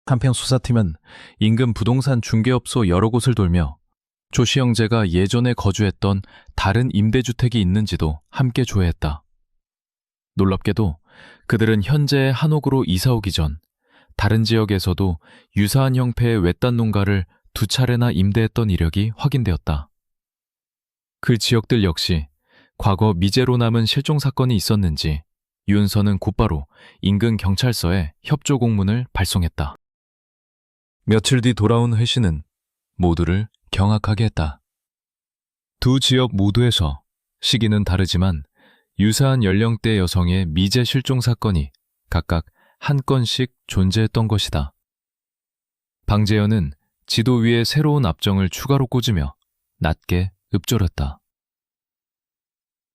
한편 수사팀은 인근 부동산 중개업소 여러 곳을 돌며 조씨 형제가 예전에 거주했던 다른 임대주택이 있는지도 함께 조회했다. 놀랍게도 그들은 현재 한옥으로 이사 오기 전 다른 지역에서도 유사한 형태의 외딴 농가를 2차례나 임대했던 이력이 확인되었다. 그 지역들 역시 과거 미제로 남은 실종 사건이 있었는지 유은서는 곧바로 인근 경찰서에 협조 공문을 발송했다. 며칠 뒤 돌아온 회신은 모두를 경악하게 했다. 두 지역 모두에서 시기는 다르지만 유사한 연령대 여성의 미제 실종 사건이 각각 한 건씩 존재했던 것이다. 방재현은 지도 위에 새로운 압정을 추가로 꽂으며 낮게 읊조렸다.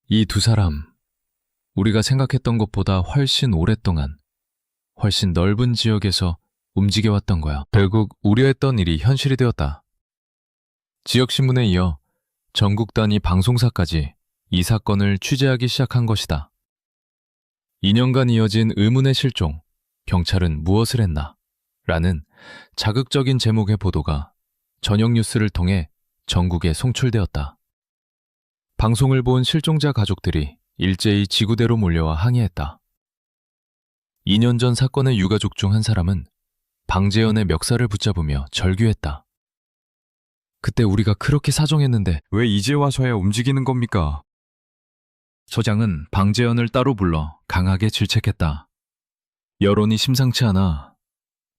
이 두 사람, 우리가 생각했던 것보다 훨씬 오랫동안, 훨씬 넓은 지역에서 움직여왔던 거야. 결국 우려했던 일이 현실이 되었다. 지역신문에 이어 전국 단위 방송사까지 이 사건을 취재하기 시작한 것이다. 2년간 이어진 의문의 실종, 경찰은 무엇을 했나? 라는 자극적인 제목의 보도가 저녁 뉴스를 통해 전국에 송출되었다. 방송을 본 실종자 가족들이 일제히 지구대로 몰려와 항의했다. 2년 전 사건의 유가족 중 한 사람은 방재현의 멱살을 붙잡으며 절규했다. 그때 우리가 그렇게 사정했는데 왜 이제 와서야 움직이는 겁니까? 서장은 방재현을 따로 불러 강하게 질책했다. 여론이 심상치 않아.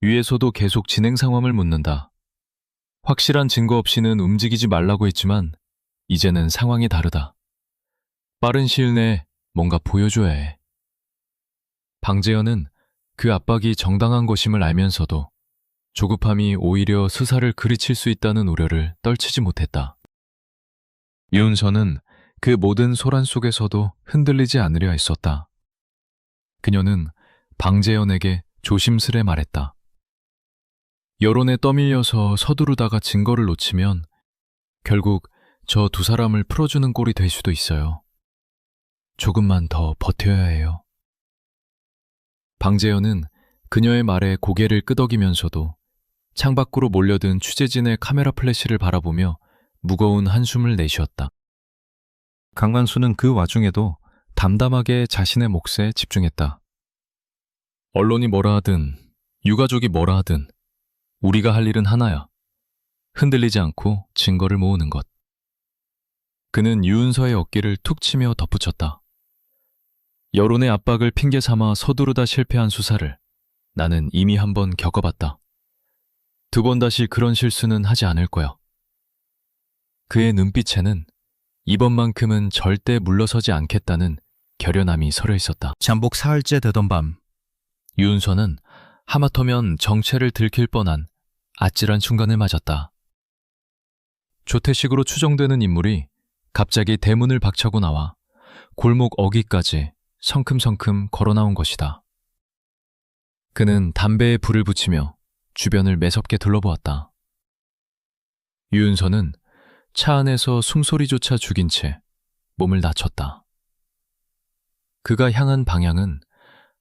위에서도 계속 진행 상황을 묻는다. 확실한 증거 없이는 움직이지 말라고 했지만 이제는 상황이 다르다. 빠른 시일 내에 뭔가 보여줘야 해. 방재현은 그 압박이 정당한 것임을 알면서도 조급함이 오히려 수사를 그르칠 수 있다는 우려를 떨치지 못했다. 유은서는 그 모든 소란 속에서도 흔들리지 않으려 했었다. 그녀는 방재현에게 조심스레 말했다. 여론에 떠밀려서 서두르다가 증거를 놓치면 결국 저 두 사람을 풀어주는 꼴이 될 수도 있어요. 조금만 더 버텨야 해요. 방재현은 그녀의 말에 고개를 끄덕이면서도 창밖으로 몰려든 취재진의 카메라 플래시를 바라보며 무거운 한숨을 내쉬었다. 강만수는 그 와중에도 담담하게 자신의 몫에 집중했다. 언론이 뭐라 하든 유가족이 뭐라 하든 우리가 할 일은 하나야. 흔들리지 않고 증거를 모으는 것. 그는 유은서의 어깨를 툭 치며 덧붙였다. 여론의 압박을 핑계 삼아 서두르다 실패한 수사를 나는 이미 한번 겪어봤다. 두 번 다시 그런 실수는 하지 않을 거야. 그의 눈빛에는 이번만큼은 절대 물러서지 않겠다는 결연함이 서려 있었다. 잠복 사흘째 되던 밤, 유은서는 하마터면 정체를 들킬 뻔한 아찔한 순간을 맞았다. 조태식으로 추정되는 인물이 갑자기 대문을 박차고 나와 골목 어귀까지 성큼성큼 걸어 나온 것이다. 그는 담배에 불을 붙이며 주변을 매섭게 둘러보았다. 유은서는 차 안에서 숨소리조차 죽인 채 몸을 낮췄다. 그가 향한 방향은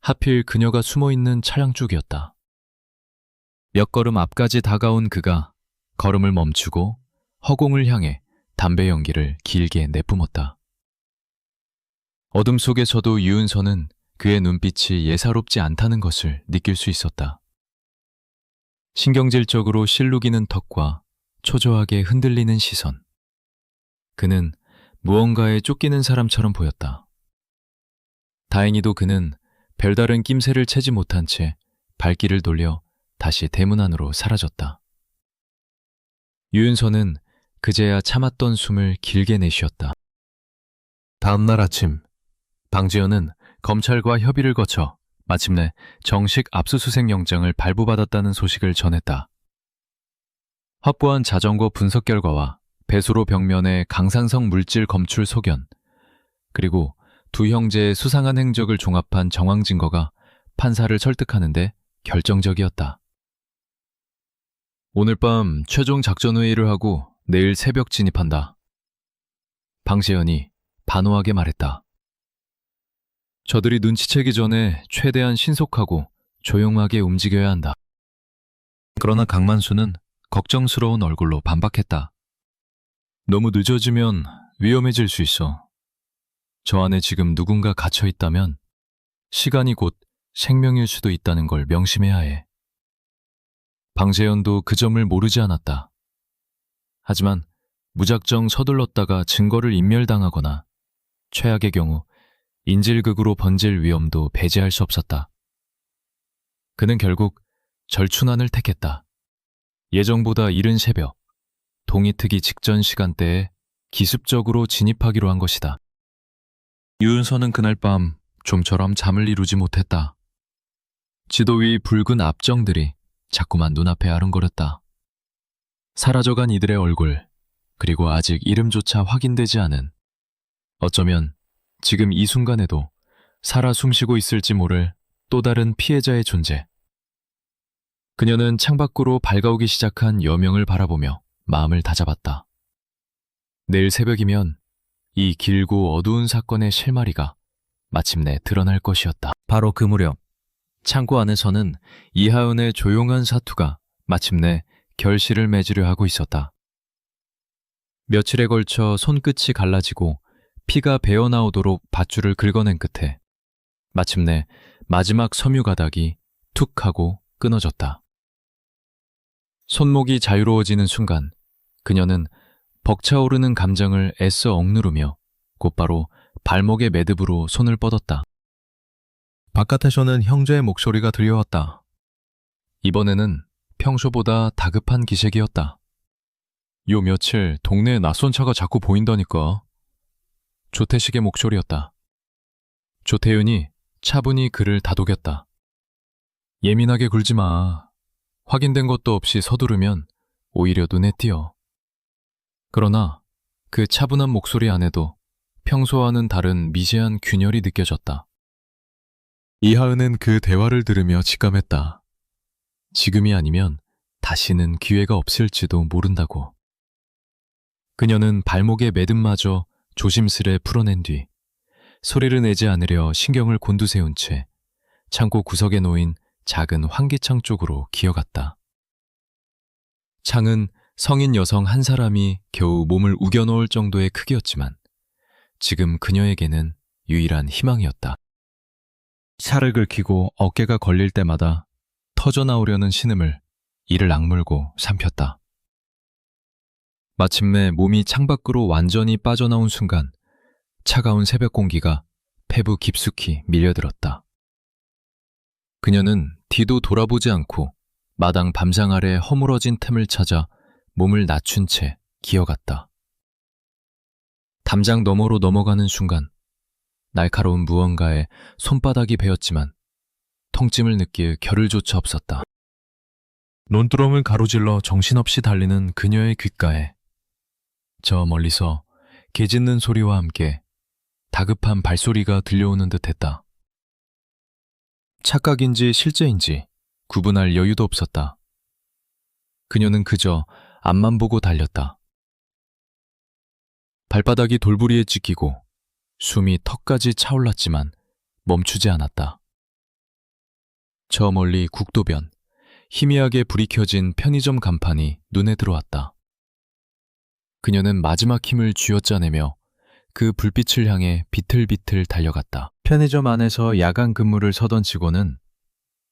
하필 그녀가 숨어있는 차량 쪽이었다. 몇 걸음 앞까지 다가온 그가 걸음을 멈추고 허공을 향해 담배 연기를 길게 내뿜었다. 어둠 속에서도 유은서는 그의 눈빛이 예사롭지 않다는 것을 느낄 수 있었다. 신경질적으로 실룩이는 턱과 초조하게 흔들리는 시선. 그는 무언가에 쫓기는 사람처럼 보였다. 다행히도 그는 별다른 낌새를 채지 못한 채 발길을 돌려 다시 대문 안으로 사라졌다. 유은서는 그제야 참았던 숨을 길게 내쉬었다. 다음 날 아침, 방지현은 검찰과 협의를 거쳐 마침내 정식 압수수색 영장을 발부받았다는 소식을 전했다. 확보한 자전거 분석 결과와 배수로 벽면의 강산성 물질 검출 소견, 그리고 두 형제의 수상한 행적을 종합한 정황 증거가 판사를 설득하는 데 결정적이었다. 오늘 밤 최종 작전회의를 하고 내일 새벽 진입한다. 방재현이 단호하게 말했다. 저들이 눈치채기 전에 최대한 신속하고 조용하게 움직여야 한다. 그러나 강만수는 걱정스러운 얼굴로 반박했다. 너무 늦어지면 위험해질 수 있어. 저 안에 지금 누군가 갇혀 있다면 시간이 곧 생명일 수도 있다는 걸 명심해야 해. 방재현도 그 점을 모르지 않았다. 하지만 무작정 서둘렀다가 증거를 인멸당하거나 최악의 경우 인질극으로 번질 위험도 배제할 수 없었다. 그는 결국 절충안을 택했다. 예정보다 이른 새벽, 동이 트기 직전 시간대에 기습적으로 진입하기로 한 것이다. 유은서는 그날 밤 좀처럼 잠을 이루지 못했다. 지도 위 붉은 압정들이 자꾸만 눈앞에 아른거렸다. 사라져간 이들의 얼굴, 그리고 아직 이름조차 확인되지 않은, 어쩌면 지금 이 순간에도 살아 숨쉬고 있을지 모를 또 다른 피해자의 존재. 그녀는 창밖으로 밝아오기 시작한 여명을 바라보며 마음을 다잡았다. 내일 새벽이면 이 길고 어두운 사건의 실마리가 마침내 드러날 것이었다. 바로 그 무렵 창고 안에서는 이하은의 조용한 사투가 마침내 결실을 맺으려 하고 있었다. 며칠에 걸쳐 손끝이 갈라지고 피가 배어나오도록 밧줄을 긁어낸 끝에 마침내 마지막 섬유 가닥이 툭 하고 끊어졌다. 손목이 자유로워지는 순간 그녀는 벅차오르는 감정을 애써 억누르며 곧바로 발목의 매듭으로 손을 뻗었다. 바깥에서는 형제의 목소리가 들려왔다. 이번에는 평소보다 다급한 기색이었다. 요 며칠 동네에 낯선 차가 자꾸 보인다니까. 조태식의 목소리였다. 조태윤이 차분히 그를 다독였다. 예민하게 굴지 마. 확인된 것도 없이 서두르면 오히려 눈에 띄어. 그러나 그 차분한 목소리 안에도 평소와는 다른 미세한 균열이 느껴졌다. 이하은은 그 대화를 들으며 직감했다. 지금이 아니면 다시는 기회가 없을지도 모른다고. 그녀는 발목의 매듭마저 조심스레 풀어낸 뒤 소리를 내지 않으려 신경을 곤두세운 채 창고 구석에 놓인 작은 환기창 쪽으로 기어갔다. 창은 성인 여성 한 사람이 겨우 몸을 우겨넣을 정도의 크기였지만 지금 그녀에게는 유일한 희망이었다. 차를 긁히고 어깨가 걸릴 때마다 터져나오려는 신음을 이를 악물고 삼켰다. 마침내 몸이 창밖으로 완전히 빠져나온 순간 차가운 새벽 공기가 폐부 깊숙이 밀려들었다. 그녀는 뒤도 돌아보지 않고 마당 밤상 아래 허물어진 틈을 찾아 몸을 낮춘 채 기어갔다. 담장 너머로 넘어가는 순간 날카로운 무언가에 손바닥이 베었지만 통찜을 느낄 겨를조차 없었다. 논두렁을 가로질러 정신없이 달리는 그녀의 귓가에 저 멀리서 개 짖는 소리와 함께 다급한 발소리가 들려오는 듯했다. 착각인지 실제인지 구분할 여유도 없었다. 그녀는 그저 앞만 보고 달렸다. 발바닥이 돌부리에 찍히고 숨이 턱까지 차올랐지만 멈추지 않았다. 저 멀리 국도변, 희미하게 불이 켜진 편의점 간판이 눈에 들어왔다. 그녀는 마지막 힘을 쥐어짜내며 그 불빛을 향해 비틀비틀 달려갔다. 편의점 안에서 야간 근무를 서던 직원은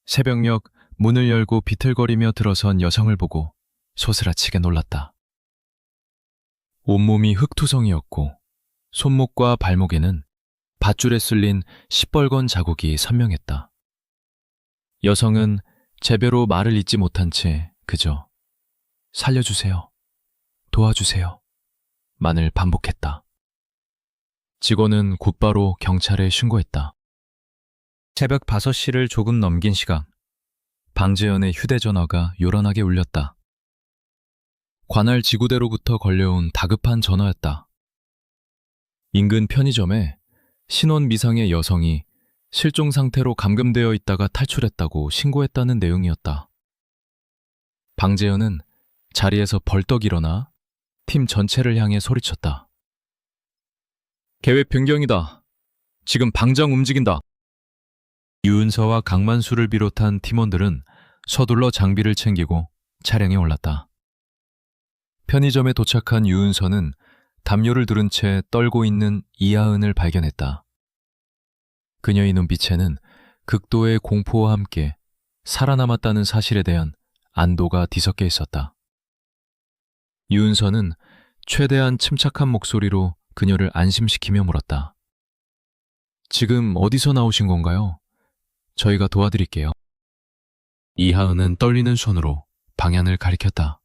새벽녘 문을 열고 비틀거리며 들어선 여성을 보고 소스라치게 놀랐다. 온몸이 흙투성이었고 손목과 발목에는 밧줄에 쓸린 시뻘건 자국이 선명했다. 여성은 제대로 말을 잇지 못한 채 그저 살려주세요, 도와주세요 만을 반복했다. 직원은 곧바로 경찰에 신고했다. 새벽 5시를 조금 넘긴 시각, 방재현의 휴대전화가 요란하게 울렸다. 관할 지구대로부터 걸려온 다급한 전화였다. 인근 편의점에 신원 미상의 여성이 실종 상태로 감금되어 있다가 탈출했다고 신고했다는 내용이었다. 방재현은 자리에서 벌떡 일어나 팀 전체를 향해 소리쳤다. 계획 변경이다. 지금 당장 움직인다. 유은서와 강만수를 비롯한 팀원들은 서둘러 장비를 챙기고 차량에 올랐다. 편의점에 도착한 유은서는 담요를 두른 채 떨고 있는 이하은을 발견했다. 그녀의 눈빛에는 극도의 공포와 함께 살아남았다는 사실에 대한 안도가 뒤섞여 있었다. 유은서는 최대한 침착한 목소리로 그녀를 안심시키며 물었다. 지금 어디서 나오신 건가요? 저희가 도와드릴게요. 이하은은 떨리는 손으로 방향을 가리켰다.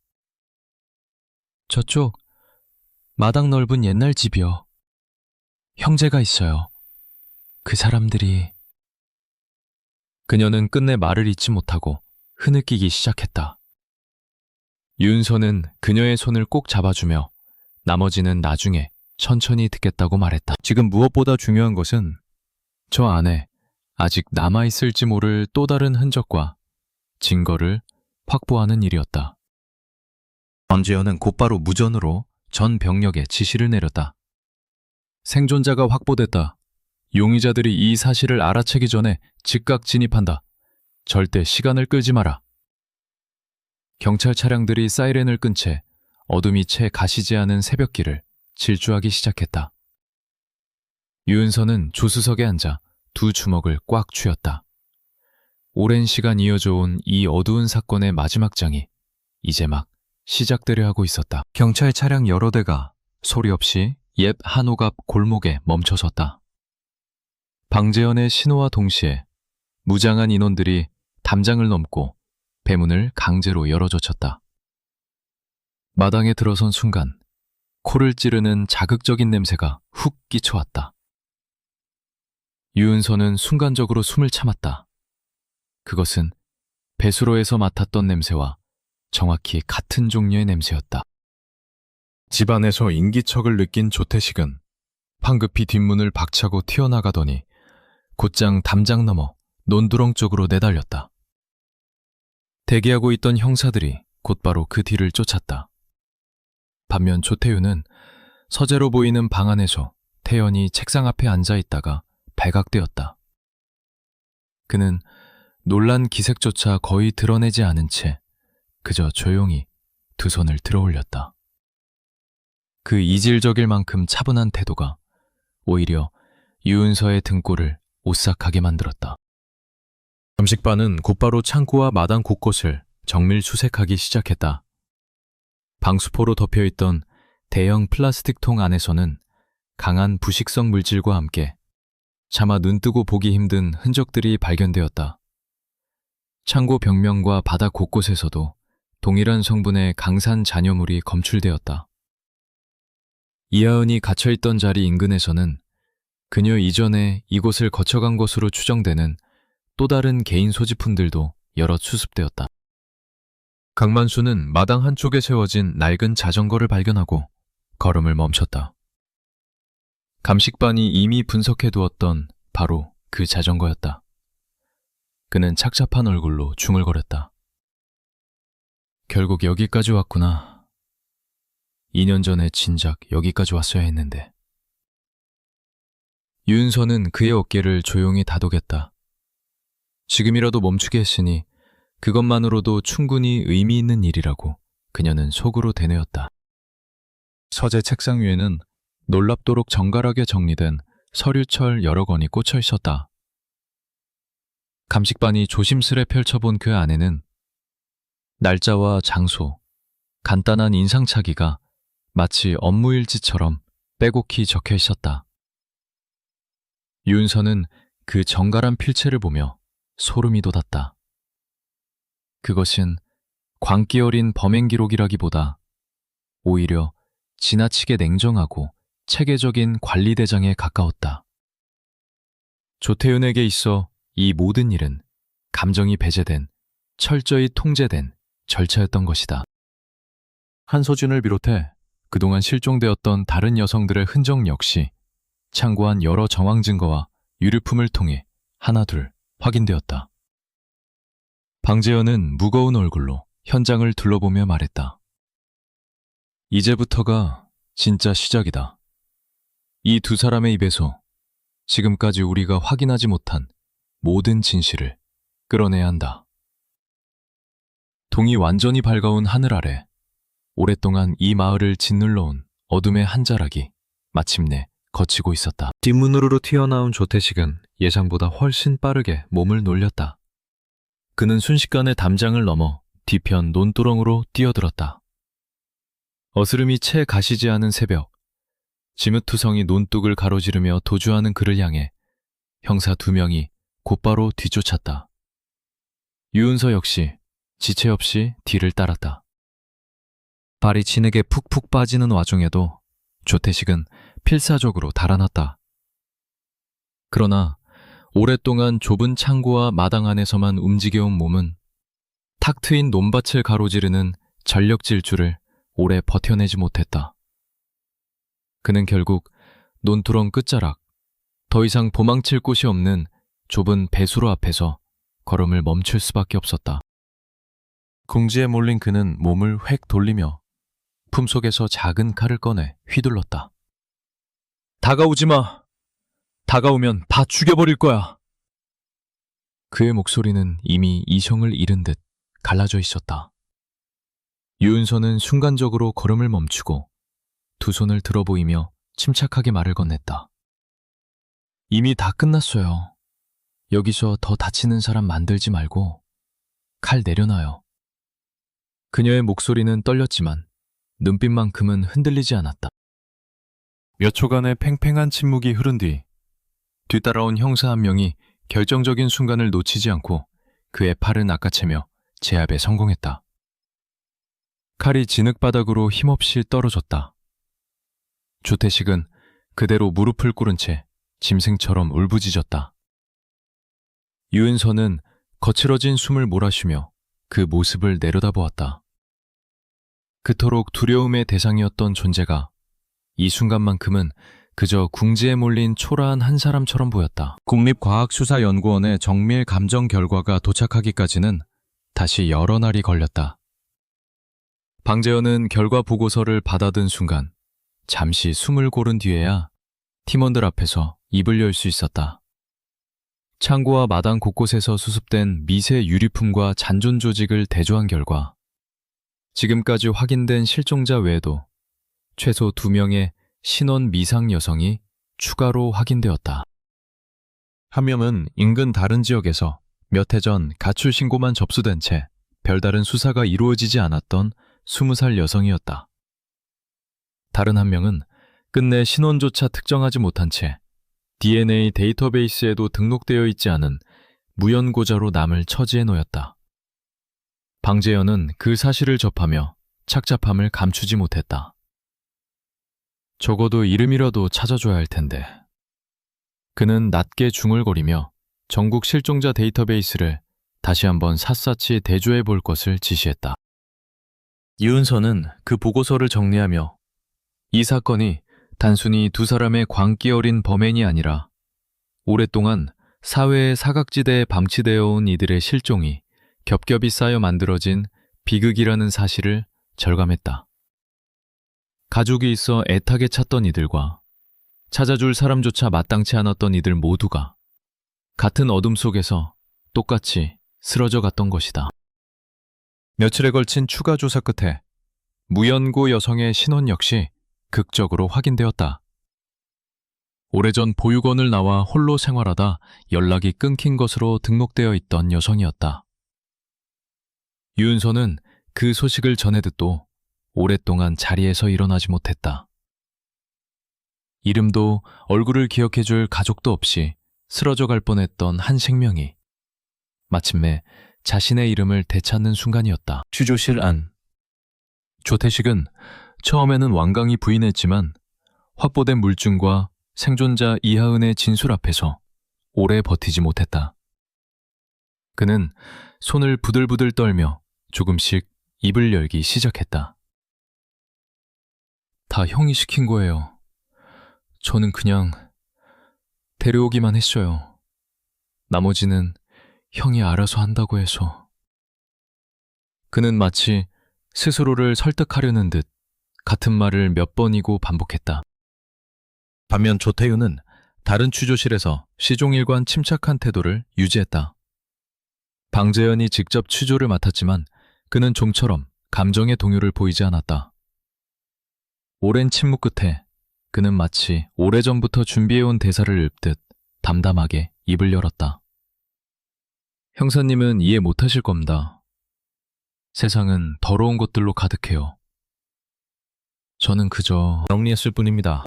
저쪽 마당 넓은 옛날 집이요. 형제가 있어요. 그 사람들이... 그녀는 끝내 말을 잇지 못하고 흐느끼기 시작했다. 윤서는 그녀의 손을 꼭 잡아주며 나머지는 나중에 천천히 듣겠다고 말했다. 지금 무엇보다 중요한 것은 저 안에 아직 남아있을지 모를 또 다른 흔적과 증거를 확보하는 일이었다. 전재현은 곧바로 무전으로 전 병력에 지시를 내렸다. 생존자가 확보됐다. 용의자들이 이 사실을 알아채기 전에 즉각 진입한다. 절대 시간을 끌지 마라. 경찰 차량들이 사이렌을 끈 채 어둠이 채 가시지 않은 새벽길을 질주하기 시작했다. 유은서는 조수석에 앉아 두 주먹을 꽉 쥐었다. 오랜 시간 이어져 온 이 어두운 사건의 마지막 장이 이제 막 시작되려 하고 있었다. 경찰 차량 여러 대가 소리 없이 옛 한옥 앞 골목에 멈춰섰다. 방재현의 신호와 동시에 무장한 인원들이 담장을 넘고 배문을 강제로 열어젖혔다. 마당에 들어선 순간 코를 찌르는 자극적인 냄새가 훅 끼쳐왔다. 유은서는 순간적으로 숨을 참았다. 그것은 배수로에서 맡았던 냄새와 정확히 같은 종류의 냄새였다. 집안에서 인기척을 느낀 조태식은 황급히 뒷문을 박차고 튀어나가더니 곧장 담장 너머 논두렁 쪽으로 내달렸다. 대기하고 있던 형사들이 곧바로 그 뒤를 쫓았다. 반면 조태윤은 서재로 보이는 방 안에서 태연히 책상 앞에 앉아 있다가 발각되었다. 그는 놀란 기색조차 거의 드러내지 않은 채 그저 조용히 두 손을 들어 올렸다. 그 이질적일 만큼 차분한 태도가 오히려 유은서의 등골을 오싹하게 만들었다. 점식반은 곧바로 창고와 마당 곳곳을 정밀 수색하기 시작했다. 방수포로 덮여있던 대형 플라스틱 통 안에서는 강한 부식성 물질과 함께 차마 눈뜨고 보기 힘든 흔적들이 발견되었다. 창고 벽면과 바닥 곳곳에서도 동일한 성분의 강산 잔여물이 검출되었다. 이하은이 갇혀있던 자리 인근에서는 그녀 이전에 이곳을 거쳐간 것으로 추정되는 또 다른 개인 소지품들도 여럿 수습되었다. 강만수는 마당 한쪽에 세워진 낡은 자전거를 발견하고 걸음을 멈췄다. 감식반이 이미 분석해두었던 바로 그 자전거였다. 그는 착잡한 얼굴로 중얼거렸다. 결국 여기까지 왔구나. 2년 전에 진작 여기까지 왔어야 했는데. 유은서는 그의 어깨를 조용히 다독였다. 지금이라도 멈추게 했으니 그것만으로도 충분히 의미 있는 일이라고 그녀는 속으로 되뇌었다. 서재 책상 위에는 놀랍도록 정갈하게 정리된 서류철 여러 권이 꽂혀 있었다. 감식반이 조심스레 펼쳐본 그 안에는 날짜와 장소, 간단한 인상착의가 마치 업무일지처럼 빼곡히 적혀 있었다. 유은서는 그 정갈한 필체를 보며 소름이 돋았다. 그것은 광기 어린 범행 기록이라기보다 오히려 지나치게 냉정하고 체계적인 관리 대장에 가까웠다. 조태윤에게 있어 이 모든 일은 감정이 배제된, 철저히 통제된 절차였던 것이다. 한소진을 비롯해 그동안 실종되었던 다른 여성들의 흔적 역시 참고한 여러 정황 증거와 유류품을 통해 하나둘 확인되었다. 방재현은 무거운 얼굴로 현장을 둘러보며 말했다. 이제부터가 진짜 시작이다. 이 두 사람의 입에서 지금까지 우리가 확인하지 못한 모든 진실을 끌어내야 한다. 동이 완전히 밝아온 하늘 아래 오랫동안 이 마을을 짓눌러온 어둠의 한 자락이 마침내 걷히고 있었다. 뒷문으로 튀어나온 조태식은 예상보다 훨씬 빠르게 몸을 놀렸다. 그는 순식간에 담장을 넘어 뒤편 논두렁으로 뛰어들었다. 어스름이 채 가시지 않은 새벽, 지무투성이 논둑을 가로지르며 도주하는 그를 향해 형사 2명이 곧바로 뒤쫓았다. 유은서 역시 지체 없이 뒤를 따랐다. 발이 진에게 푹푹 빠지는 와중에도 조태식은 필사적으로 달아났다. 그러나 오랫동안 좁은 창고와 마당 안에서만 움직여온 몸은 탁 트인 논밭을 가로지르는 전력 질주를 오래 버텨내지 못했다. 그는 결국 논두렁 끝자락, 더 이상 도망칠 곳이 없는 좁은 배수로 앞에서 걸음을 멈출 수밖에 없었다. 궁지에 몰린 그는 몸을 획 돌리며 품속에서 작은 칼을 꺼내 휘둘렀다. 다가오지 마! 다가오면 다 죽여버릴 거야! 그의 목소리는 이미 이성을 잃은 듯 갈라져 있었다. 유은서는 순간적으로 걸음을 멈추고 두 손을 들어 보이며 침착하게 말을 건넸다. 이미 다 끝났어요. 여기서 더 다치는 사람 만들지 말고 칼 내려놔요. 그녀의 목소리는 떨렸지만 눈빛만큼은 흔들리지 않았다. 몇 초간의 팽팽한 침묵이 흐른 뒤 뒤따라온 형사 한 명이 결정적인 순간을 놓치지 않고 그의 팔을 낚아채며 제압에 성공했다. 칼이 진흙바닥으로 힘없이 떨어졌다. 조태식은 그대로 무릎을 꿇은 채 짐승처럼 울부짖었다. 유은서는 거칠어진 숨을 몰아쉬며 그 모습을 내려다보았다. 그토록 두려움의 대상이었던 존재가 이 순간만큼은 그저 궁지에 몰린 초라한 한 사람처럼 보였다. 국립과학수사연구원의 정밀 감정 결과가 도착하기까지는 다시 여러 날이 걸렸다. 방재현은 결과 보고서를 받아든 순간 잠시 숨을 고른 뒤에야 팀원들 앞에서 입을 열 수 있었다. 창고와 마당 곳곳에서 수습된 미세 유리품과 잔존 조직을 대조한 결과 지금까지 확인된 실종자 외에도 최소 2명의 신원 미상 여성이 추가로 확인되었다. 한 명은 인근 다른 지역에서 몇 해 전 가출 신고만 접수된 채 별다른 수사가 이루어지지 않았던 20살 여성이었다. 다른 한 명은 끝내 신원조차 특정하지 못한 채 DNA 데이터베이스에도 등록되어 있지 않은 무연고자로 남을 처지에 놓였다. 방재현은 그 사실을 접하며 착잡함을 감추지 못했다. 적어도 이름이라도 찾아줘야 할 텐데. 그는 낮게 중얼거리며 전국 실종자 데이터베이스를 다시 한번 샅샅이 대조해 볼 것을 지시했다. 이은서는 그 보고서를 정리하며 이 사건이 단순히 두 사람의 광기 어린 범행이 아니라 오랫동안 사회의 사각지대에 방치되어 온 이들의 실종이 겹겹이 쌓여 만들어진 비극이라는 사실을 절감했다. 가족이 있어 애타게 찾던 이들과 찾아줄 사람조차 마땅치 않았던 이들 모두가 같은 어둠 속에서 똑같이 쓰러져 갔던 것이다. 며칠에 걸친 추가 조사 끝에 무연고 여성의 신원 역시 극적으로 확인되었다. 오래전 보육원을 나와 홀로 생활하다 연락이 끊긴 것으로 등록되어 있던 여성이었다. 유은서는 그 소식을 전해 듣도 오랫동안 자리에서 일어나지 못했다. 이름도 얼굴을 기억해줄 가족도 없이 쓰러져 갈 뻔했던 한 생명이 마침내 자신의 이름을 되찾는 순간이었다. 취조실 안. 조태식은 처음에는 완강히 부인했지만 확보된 물증과 생존자 이하은의 진술 앞에서 오래 버티지 못했다. 그는 손을 부들부들 떨며 조금씩 입을 열기 시작했다. 다 형이 시킨 거예요. 저는 그냥 데려오기만 했어요. 나머지는 형이 알아서 한다고 해서. 그는 마치 스스로를 설득하려는 듯 같은 말을 몇 번이고 반복했다. 반면 조태윤은 다른 취조실에서 시종일관 침착한 태도를 유지했다. 방재현이 직접 취조를 맡았지만 그는 좀처럼 감정의 동요를 보이지 않았다. 오랜 침묵 끝에 그는 마치 오래전부터 준비해온 대사를 읊듯 담담하게 입을 열었다. 형사님은 이해 못하실 겁니다. 세상은 더러운 것들로 가득해요. 저는 그저 정리했을 뿐입니다.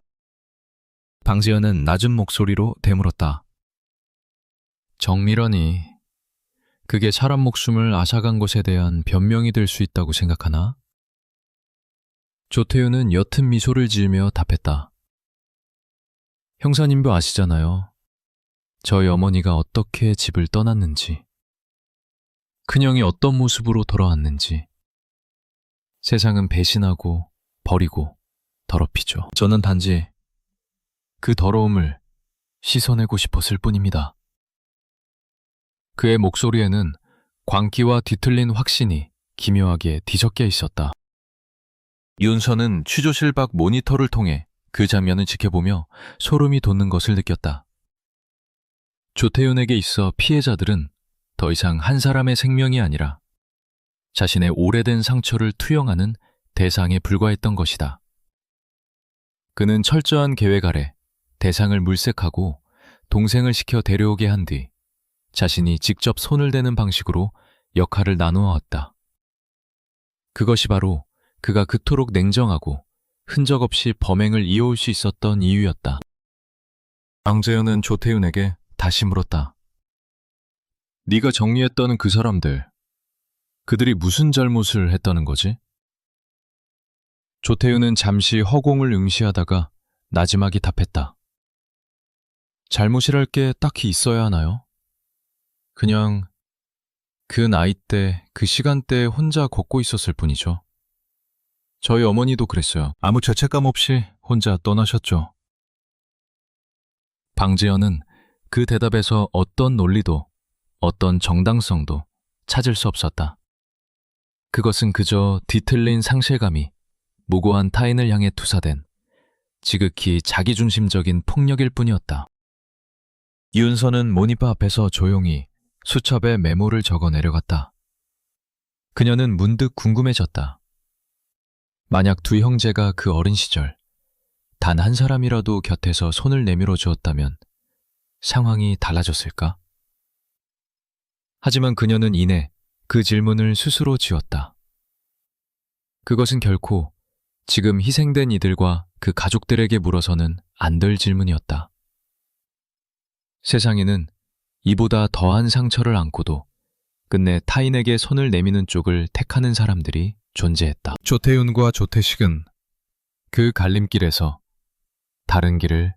방지현은 낮은 목소리로 되물었다. 정리라니, 그게 사람 목숨을 앗아간 것에 대한 변명이 될 수 있다고 생각하나? 조태윤은 옅은 미소를 지으며 답했다. 형사님도 아시잖아요. 저희 어머니가 어떻게 집을 떠났는지, 큰형이 어떤 모습으로 돌아왔는지, 세상은 배신하고 버리고 더럽히죠. 저는 단지 그 더러움을 씻어내고 싶었을 뿐입니다. 그의 목소리에는 광기와 뒤틀린 확신이 기묘하게 뒤섞여 있었다. 윤서는 취조실 밖 모니터를 통해 그 장면을 지켜보며 소름이 돋는 것을 느꼈다. 조태윤에게 있어 피해자들은 더 이상 한 사람의 생명이 아니라 자신의 오래된 상처를 투영하는 대상에 불과했던 것이다. 그는 철저한 계획 아래 대상을 물색하고 동생을 시켜 데려오게 한 뒤 자신이 직접 손을 대는 방식으로 역할을 나누어 왔다. 그것이 바로 그가 그토록 냉정하고 흔적 없이 범행을 이어올 수 있었던 이유였다. 방재현은 조태윤에게 다시 물었다. 네가 정리했다는 그 사람들, 그들이 무슨 잘못을 했다는 거지? 조태윤은 잠시 허공을 응시하다가 나지막이 답했다. 잘못이랄 게 딱히 있어야 하나요? 그냥 그 나이 때, 그 시간대에 혼자 걷고 있었을 뿐이죠. 저희 어머니도 그랬어요. 아무 죄책감 없이 혼자 떠나셨죠. 방재현은 그 대답에서 어떤 논리도, 어떤 정당성도 찾을 수 없었다. 그것은 그저 뒤틀린 상실감이 무고한 타인을 향해 투사된 지극히 자기중심적인 폭력일 뿐이었다. 윤서는 모니터 앞에서 조용히 수첩에 메모를 적어 내려갔다. 그녀는 문득 궁금해졌다. 만약 두 형제가 그 어린 시절 단 한 사람이라도 곁에서 손을 내밀어 주었다면 상황이 달라졌을까? 하지만 그녀는 이내 그 질문을 스스로 지었다. 그것은 결코 지금 희생된 이들과 그 가족들에게 물어서는 안 될 질문이었다. 세상에는 이보다 더한 상처를 안고도 끝내 타인에게 손을 내미는 쪽을 택하는 사람들이 존재했다. 조태윤과 조태식은 그 갈림길에서 다른 길을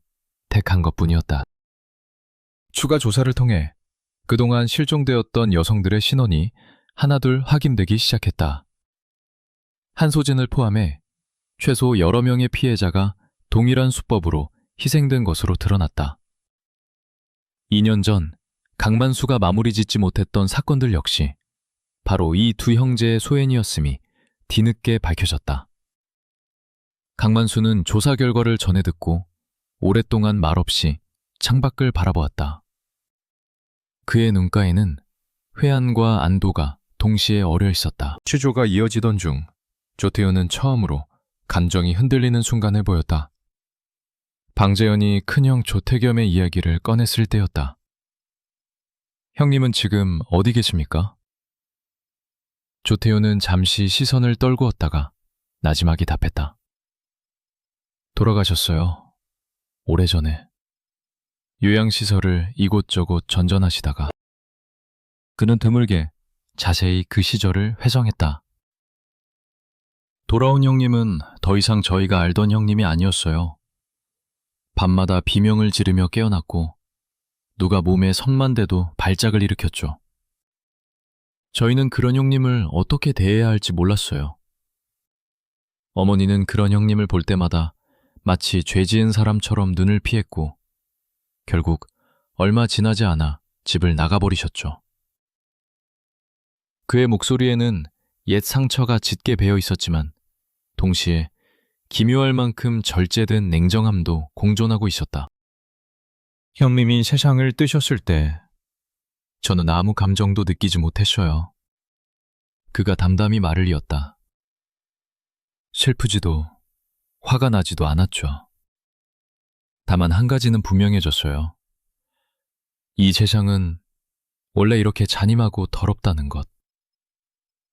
택한 것뿐이었다. 추가 조사를 통해 그동안 실종되었던 여성들의 신원이 하나둘 확인되기 시작했다. 한소진을 포함해 최소 여러 명의 피해자가 동일한 수법으로 희생된 것으로 드러났다. 2년 전 강만수가 마무리 짓지 못했던 사건들 역시 바로 이 두 형제의 소행이었음이 뒤늦게 밝혀졌다. 강만수는 조사 결과를 전해 듣고 오랫동안 말없이 창밖을 바라보았다. 그의 눈가에는 회한과 안도가 동시에 어려 있었다. 취조가 이어지던 중 조태윤은 처음으로 감정이 흔들리는 순간을 보였다. 방재현이 큰형 조태겸의 이야기를 꺼냈을 때였다. 형님은 지금 어디 계십니까? 조태윤은 잠시 시선을 떨구었다가 나지막이 답했다. 돌아가셨어요. 오래전에. 요양시설을 이곳저곳 전전하시다가 그는 드물게 자세히 그 시절을 회상했다. 돌아온 형님은 더 이상 저희가 알던 형님이 아니었어요. 밤마다 비명을 지르며 깨어났고 누가 몸에 손만 대도 발작을 일으켰죠. 저희는 그런 형님을 어떻게 대해야 할지 몰랐어요. 어머니는 그런 형님을 볼 때마다 마치 죄 지은 사람처럼 눈을 피했고 결국 얼마 지나지 않아 집을 나가버리셨죠. 그의 목소리에는 옛 상처가 짙게 배어 있었지만 동시에 기묘할 만큼 절제된 냉정함도 공존하고 있었다. 형님이 세상을 뜨셨을 때 저는 아무 감정도 느끼지 못했어요. 그가 담담히 말을 이었다. 슬프지도 화가 나지도 않았죠. 다만 한 가지는 분명해졌어요. 이 세상은 원래 이렇게 잔인하고 더럽다는 것.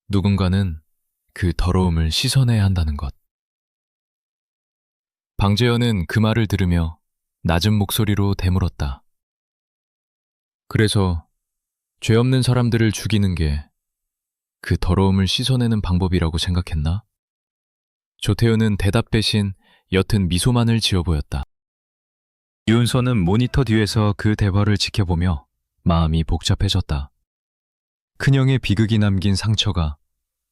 누군가는 그 더러움을 씻어내야 한다는 것. 방재현은 그 말을 들으며 낮은 목소리로 되물었다. 그래서 죄 없는 사람들을 죽이는 게 그 더러움을 씻어내는 방법이라고 생각했나? 조태현은 대답 대신 옅은 미소만을 지어 보였다. 윤서는 모니터 뒤에서 그 대화를 지켜보며 마음이 복잡해졌다. 큰형의 비극이 남긴 상처가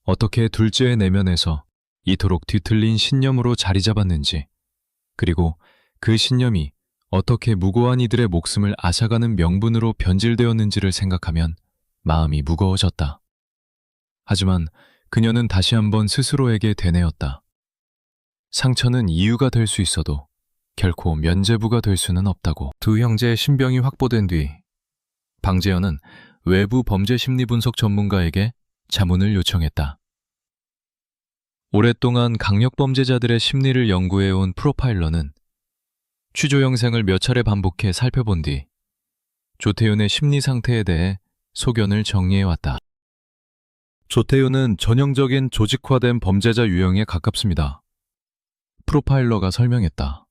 어떻게 둘째의 내면에서 이토록 뒤틀린 신념으로 자리 잡았는지, 그리고 그 신념이 어떻게 무고한 이들의 목숨을 앗아가는 명분으로 변질되었는지를 생각하면 마음이 무거워졌다. 하지만 그녀는 다시 한번 스스로에게 되뇌었다. 상처는 이유가 될 수 있어도 결코 면죄부가 될 수는 없다고. 두 형제의 신병이 확보된 뒤 방재현은 외부 범죄 심리 분석 전문가에게 자문을 요청했다. 오랫동안 강력범죄자들의 심리를 연구해온 프로파일러는 취조 영상을 몇 차례 반복해 살펴본 뒤 조태윤의 심리 상태에 대해 소견을 정리해왔다. 조태윤은 전형적인 조직화된 범죄자 유형에 가깝습니다. 프로파일러가 설명했다.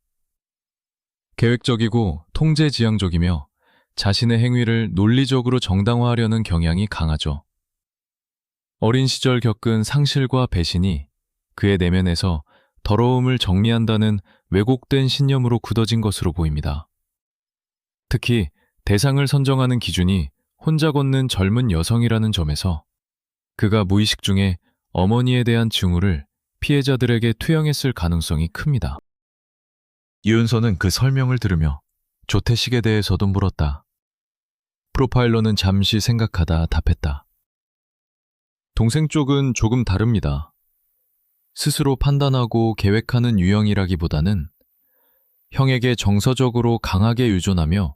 계획적이고 통제지향적이며 자신의 행위를 논리적으로 정당화하려는 경향이 강하죠. 어린 시절 겪은 상실과 배신이 그의 내면에서 더러움을 정리한다는 왜곡된 신념으로 굳어진 것으로 보입니다. 특히 대상을 선정하는 기준이 혼자 걷는 젊은 여성이라는 점에서 그가 무의식 중에 어머니에 대한 증오를 피해자들에게 투영했을 가능성이 큽니다. 유은서는 그 설명을 들으며 조태식에 대해서도 물었다. 프로파일러는 잠시 생각하다 답했다. 동생 쪽은 조금 다릅니다. 스스로 판단하고 계획하는 유형이라기보다는 형에게 정서적으로 강하게 의존하며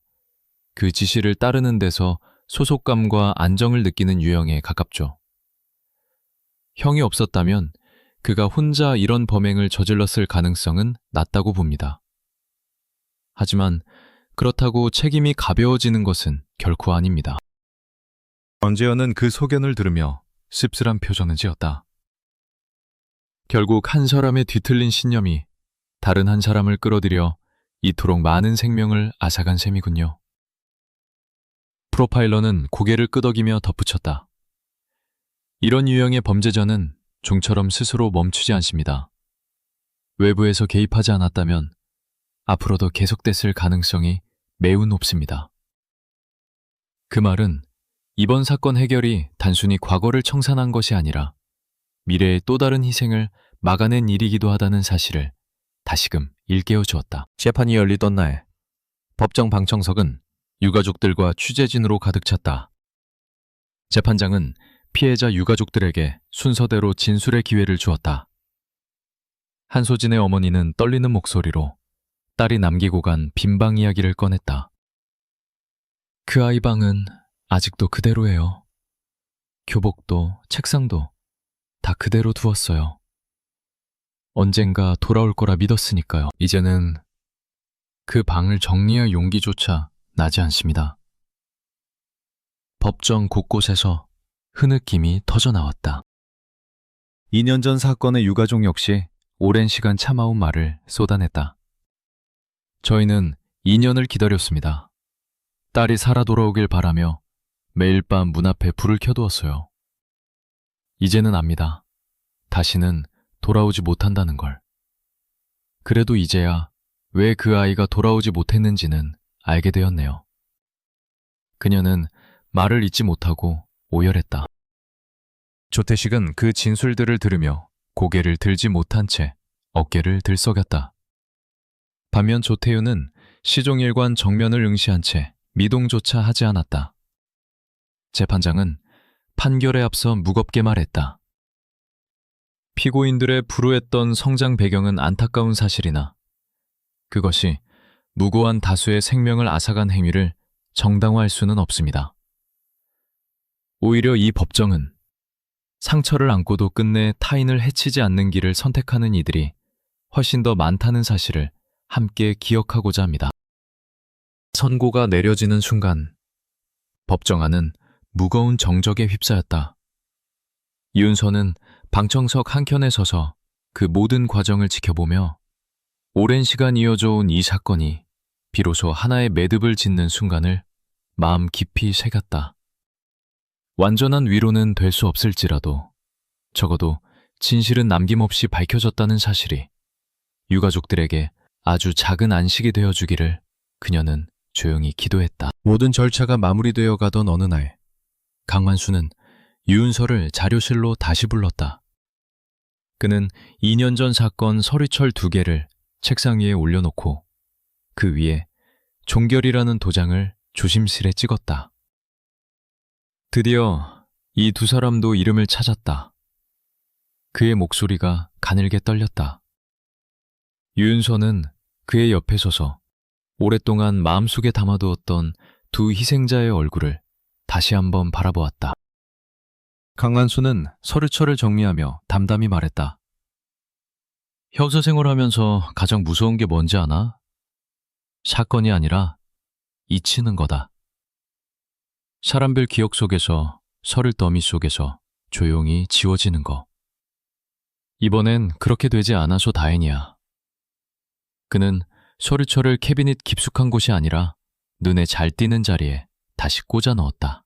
그 지시를 따르는 데서 소속감과 안정을 느끼는 유형에 가깝죠. 형이 없었다면 그가 혼자 이런 범행을 저질렀을 가능성은 낮다고 봅니다. 하지만 그렇다고 책임이 가벼워지는 것은 결코 아닙니다. 권재현은 그 소견을 들으며 씁쓸한 표정을 지었다. 결국 한 사람의 뒤틀린 신념이 다른 한 사람을 끌어들여 이토록 많은 생명을 앗아간 셈이군요. 프로파일러는 고개를 끄덕이며 덧붙였다. 이런 유형의 범죄자는 종처럼 스스로 멈추지 않습니다. 외부에서 개입하지 않았다면 앞으로도 계속됐을 가능성이 매우 높습니다. 그 말은 이번 사건 해결이 단순히 과거를 청산한 것이 아니라 미래의 또 다른 희생을 막아낸 일이기도 하다는 사실을 다시금 일깨워 주었다. 재판이 열리던 날 법정 방청석은 유가족들과 취재진으로 가득 찼다. 재판장은 피해자 유가족들에게 순서대로 진술의 기회를 주었다. 한소진의 어머니는 떨리는 목소리로 딸이 남기고 간 빈방 이야기를 꺼냈다. 그 아이 방은 아직도 그대로예요. 교복도 책상도 다 그대로 두었어요. 언젠가 돌아올 거라 믿었으니까요. 이제는 그 방을 정리할 용기조차 나지 않습니다. 법정 곳곳에서 흐느낌이 터져나왔다. 2년 전 사건의 유가족 역시 오랜 시간 참아온 말을 쏟아냈다. 저희는 2년을 기다렸습니다. 딸이 살아 돌아오길 바라며 매일 밤 문 앞에 불을 켜두었어요. 이제는 압니다. 다시는 돌아오지 못한다는 걸. 그래도 이제야 왜 그 아이가 돌아오지 못했는지는 알게 되었네요. 그녀는 말을 잇지 못하고 오열했다. 조태식은 그 진술들을 들으며 고개를 들지 못한 채 어깨를 들썩였다. 반면 조태윤은 시종일관 정면을 응시한 채 미동조차 하지 않았다. 재판장은 판결에 앞서 무겁게 말했다. 피고인들의 불우했던 성장 배경은 안타까운 사실이나 그것이 무고한 다수의 생명을 앗아간 행위를 정당화할 수는 없습니다. 오히려 이 법정은 상처를 안고도 끝내 타인을 해치지 않는 길을 선택하는 이들이 훨씬 더 많다는 사실을 함께 기억하고자 합니다. 선고가 내려지는 순간 법정 안은 무거운 정적에 휩싸였다. 이윤서는 방청석 한켠에 서서 그 모든 과정을 지켜보며 오랜 시간 이어져 온 이 사건이 비로소 하나의 매듭을 짓는 순간을 마음 깊이 새겼다. 완전한 위로는 될 수 없을지라도 적어도 진실은 남김없이 밝혀졌다는 사실이 유가족들에게 아주 작은 안식이 되어주기를 그녀는 조용히 기도했다. 모든 절차가 마무리되어 가던 어느 날, 강만수는 유은서를 자료실로 다시 불렀다. 그는 2년 전 사건 서류철 2개를 책상 위에 올려놓고 그 위에 종결이라는 도장을 조심스레 찍었다. 드디어 이 두 사람도 이름을 찾았다. 그의 목소리가 가늘게 떨렸다. 유은서는 그의 옆에 서서 오랫동안 마음속에 담아두었던 두 희생자의 얼굴을 다시 한번 바라보았다. 강만수는 서류철을 정리하며 담담히 말했다. 형사 생활하면서 가장 무서운 게 뭔지 아나? 사건이 아니라 잊히는 거다. 사람들 기억 속에서, 서류 더미 속에서 조용히 지워지는 거. 이번엔 그렇게 되지 않아서 다행이야. 그는 서류철을 캐비닛 깊숙한 곳이 아니라 눈에 잘 띄는 자리에 다시 꽂아 넣었다.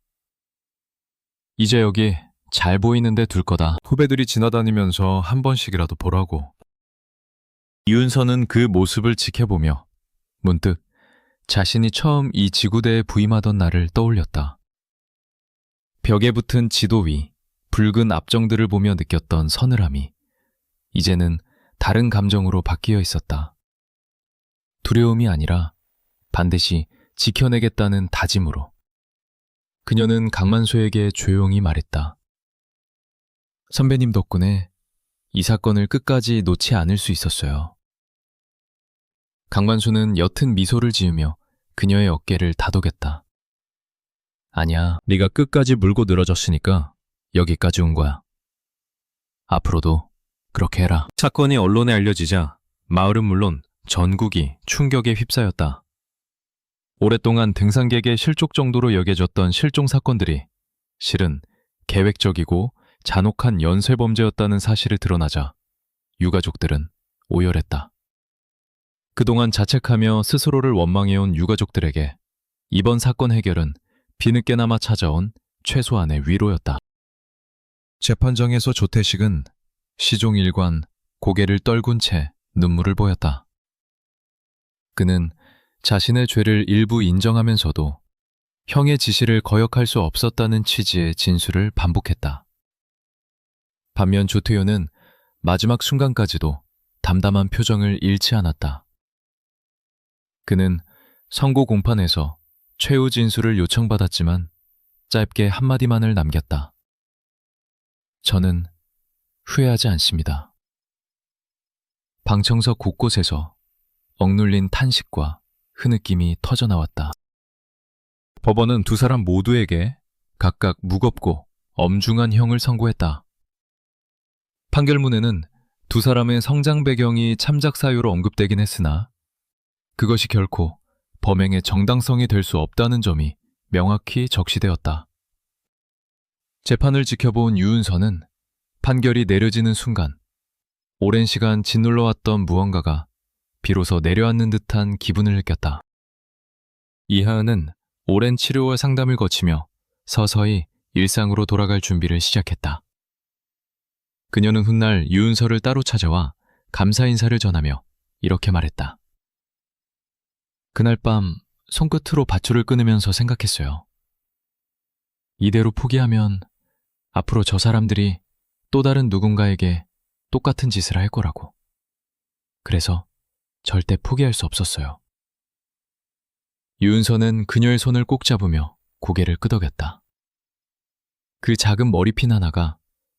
이제 여기 잘 보이는데 둘 거다. 후배들이 지나다니면서 한 번씩이라도 보라고. 이윤서는 그 모습을 지켜보며 문득 자신이 처음 이 지구대에 부임하던 날을 떠올렸다. 벽에 붙은 지도 위 붉은 압정들을 보며 느꼈던 서늘함이 이제는 다른 감정으로 바뀌어 있었다. 두려움이 아니라 반드시 지켜내겠다는 다짐으로. 그녀는 강만수에게 조용히 말했다. 선배님 덕분에 이 사건을 끝까지 놓지 않을 수 있었어요. 강만수는 옅은 미소를 지으며 그녀의 어깨를 다독였다. 아니야, 네가 끝까지 물고 늘어졌으니까 여기까지 온 거야. 앞으로도 그렇게 해라. 사건이 언론에 알려지자 마을은 물론 전국이 충격에 휩싸였다. 오랫동안 등산객의 실족 정도로 여겨졌던 실종 사건들이 실은 계획적이고 잔혹한 연쇄범죄였다는 사실이 드러나자 유가족들은 오열했다. 그동안 자책하며 스스로를 원망해온 유가족들에게 이번 사건 해결은 뒤늦게나마 찾아온 최소한의 위로였다. 재판정에서 조태식은 시종일관 고개를 떨군 채 눈물을 보였다. 그는 자신의 죄를 일부 인정하면서도 형의 지시를 거역할 수 없었다는 취지의 진술을 반복했다. 반면 조태효는 마지막 순간까지도 담담한 표정을 잃지 않았다. 그는 선고 공판에서 최후 진술을 요청받았지만 짧게 한마디만을 남겼다. 저는 후회하지 않습니다. 방청석 곳곳에서 억눌린 탄식과 흐느낌이 터져나왔다. 법원은 두 사람 모두에게 각각 무겁고 엄중한 형을 선고했다. 판결문에는 두 사람의 성장 배경이 참작 사유로 언급되긴 했으나 그것이 결코 범행의 정당성이 될 수 없다는 점이 명확히 적시되었다. 재판을 지켜본 유은서는 판결이 내려지는 순간 오랜 시간 짓눌러왔던 무언가가 비로소 내려앉는 듯한 기분을 느꼈다. 이하은은 오랜 치료와 상담을 거치며 서서히 일상으로 돌아갈 준비를 시작했다. 그녀는 훗날 유은서를 따로 찾아와 감사 인사를 전하며 이렇게 말했다. 그날 밤 손끝으로 밧줄을 끊으면서 생각했어요. 이대로 포기하면 앞으로 저 사람들이 또 다른 누군가에게 똑같은 짓을 할 거라고. 그래서 절대 포기할 수 없었어요. 유은서는 그녀의 손을 꼭 잡으며 고개를 끄덕였다. 그 작은 머리핀 하나가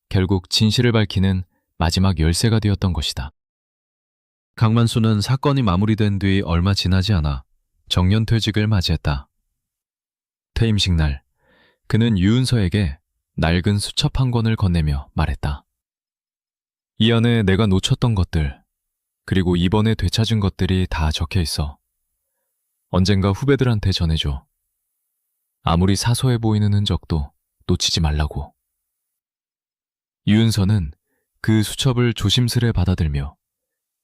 결국 진실을 밝히는 마지막 열쇠가 되었던 것이다. 강만수는 사건이 마무리된 뒤 얼마 지나지 않아 정년퇴직을 맞이했다. 퇴임식 날, 그는 유은서에게 낡은 수첩 한 권을 건네며 말했다. 이 안에 내가 놓쳤던 것들, 그리고 이번에 되찾은 것들이 다 적혀 있어. 언젠가 후배들한테 전해줘. 아무리 사소해 보이는 흔적도 놓치지 말라고. 유은서는 그 수첩을 조심스레 받아들며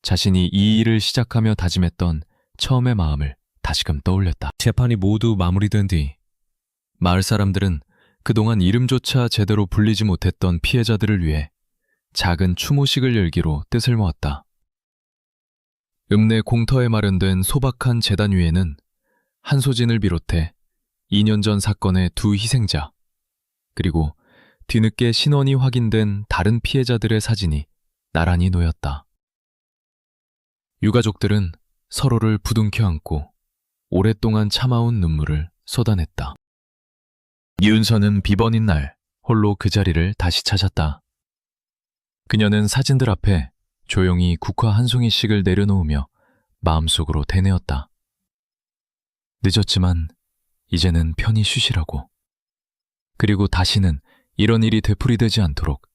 자신이 이 일을 시작하며 다짐했던 처음의 마음을 다시금 떠올렸다. 재판이 모두 마무리된 뒤 마을 사람들은 그동안 이름조차 제대로 불리지 못했던 피해자들을 위해 작은 추모식을 열기로 뜻을 모았다. 읍내 공터에 마련된 소박한 제단 위에는 한소진을 비롯해 2년 전 사건의 두 희생자, 그리고 뒤늦게 신원이 확인된 다른 피해자들의 사진이 나란히 놓였다. 유가족들은 서로를 부둥켜 안고 오랫동안 참아온 눈물을 쏟아냈다. 이윤서는 비번인 날 홀로 그 자리를 다시 찾았다. 그녀는 사진들 앞에 조용히 국화 한 송이씩을 내려놓으며 마음속으로 되뇌었다. 늦었지만 이제는 편히 쉬시라고. 그리고 다시는 이런 일이 되풀이되지 않도록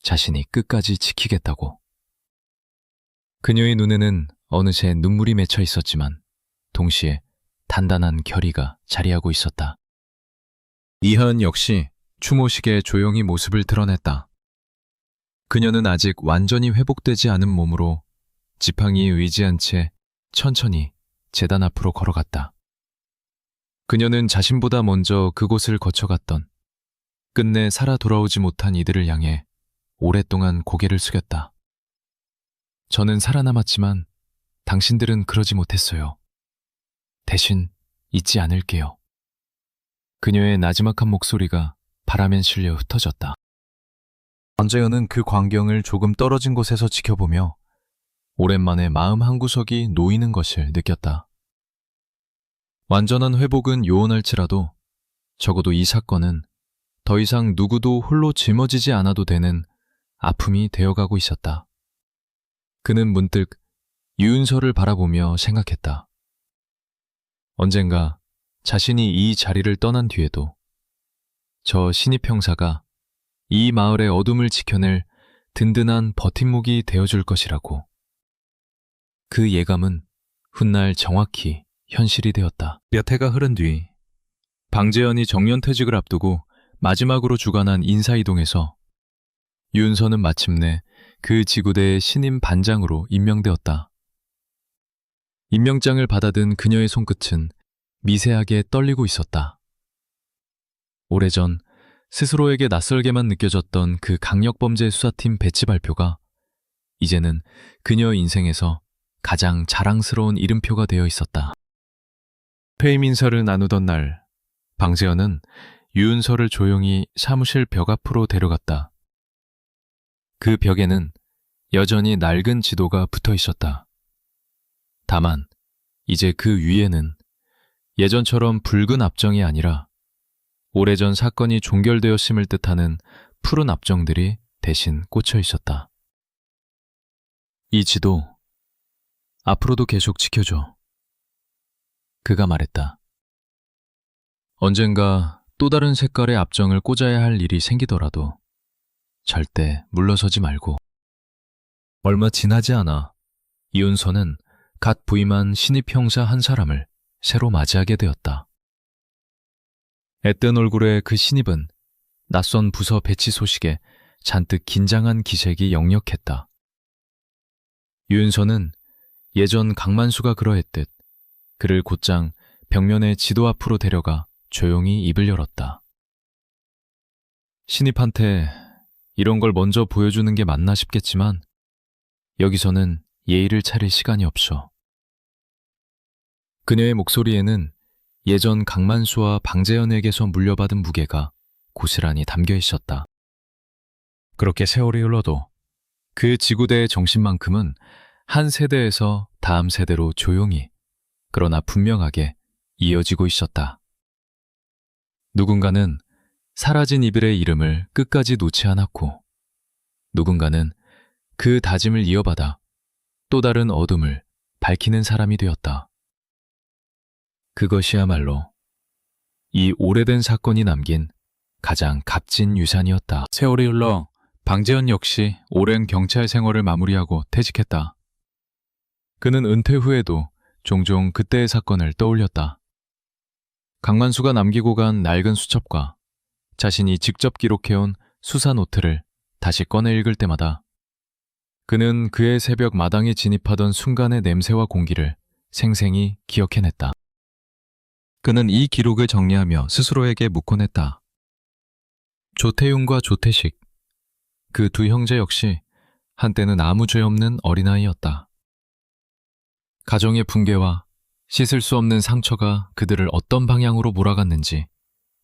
자신이 끝까지 지키겠다고. 그녀의 눈에는 어느새 눈물이 맺혀 있었지만 동시에 단단한 결의가 자리하고 있었다. 이하은 역시 추모식에 조용히 모습을 드러냈다. 그녀는 아직 완전히 회복되지 않은 몸으로 지팡이에 의지한 채 천천히 제단 앞으로 걸어갔다. 그녀는 자신보다 먼저 그곳을 거쳐갔던 끝내 살아 돌아오지 못한 이들을 향해 오랫동안 고개를 숙였다. 저는 살아남았지만 당신들은 그러지 못했어요. 대신 잊지 않을게요. 그녀의 나지막한 목소리가 바람에 실려 흩어졌다. 안재현은 그 광경을 조금 떨어진 곳에서 지켜보며 오랜만에 마음 한구석이 놓이는 것을 느꼈다. 완전한 회복은 요원할지라도 적어도 이 사건은 더 이상 누구도 홀로 짊어지지 않아도 되는 아픔이 되어가고 있었다. 그는 문득 유은서를 바라보며 생각했다. 언젠가 자신이 이 자리를 떠난 뒤에도 저 신입 형사가 이 마을의 어둠을 지켜낼 든든한 버팀목이 되어줄 것이라고. 그 예감은 훗날 정확히 현실이 되었다. 몇 해가 흐른 뒤 방재현이 정년퇴직을 앞두고 마지막으로 주관한 인사이동에서 유은서는 마침내 그 지구대의 신임 반장으로 임명되었다. 임명장을 받아든 그녀의 손끝은 미세하게 떨리고 있었다. 오래전 스스로에게 낯설게만 느껴졌던 그 강력범죄 수사팀 배치 발표가 이제는 그녀의 인생에서 가장 자랑스러운 이름표가 되어 있었다. 퇴임 인사를 나누던 날, 방재현은 유은서를 조용히 사무실 벽 앞으로 데려갔다. 그 벽에는 여전히 낡은 지도가 붙어 있었다. 다만 이제 그 위에는 예전처럼 붉은 압정이 아니라 오래전 사건이 종결되었음을 뜻하는 푸른 압정들이 대신 꽂혀 있었다. 이 지도 앞으로도 계속 지켜줘. 그가 말했다. 언젠가 또 다른 색깔의 압정을 꽂아야 할 일이 생기더라도 절대 물러서지 말고. 얼마 지나지 않아 이윤서는 갓 부임한 신입 형사 한 사람을 새로 맞이하게 되었다. 앳된 얼굴의 그 신입은 낯선 부서 배치 소식에 잔뜩 긴장한 기색이 역력했다. 유은서는 예전 강만수가 그러했듯 그를 곧장 벽면의 지도 앞으로 데려가 조용히 입을 열었다. 신입한테 이런 걸 먼저 보여주는 게 맞나 싶겠지만 여기서는 예의를 차릴 시간이 없어. 그녀의 목소리에는 예전 강만수와 방재현에게서 물려받은 무게가 고스란히 담겨 있었다. 그렇게 세월이 흘러도 그 지구대의 정신만큼은 한 세대에서 다음 세대로 조용히 그러나 분명하게 이어지고 있었다. 누군가는 사라진 이들의 이름을 끝까지 놓지 않았고 누군가는 그 다짐을 이어받아 또 다른 어둠을 밝히는 사람이 되었다. 그것이야말로 이 오래된 사건이 남긴 가장 값진 유산이었다. 세월이 흘러 방재현 역시 오랜 경찰 생활을 마무리하고 퇴직했다. 그는 은퇴 후에도 종종 그때의 사건을 떠올렸다. 강만수가 남기고 간 낡은 수첩과 자신이 직접 기록해온 수사 노트를 다시 꺼내 읽을 때마다 그는 그의 새벽 마당에 진입하던 순간의 냄새와 공기를 생생히 기억해냈다. 그는 이 기록을 정리하며 스스로에게 묻곤 했다. 조태윤과 조태식, 그 두 형제 역시 한때는 아무 죄 없는 어린아이였다. 가정의 붕괴와 씻을 수 없는 상처가 그들을 어떤 방향으로 몰아갔는지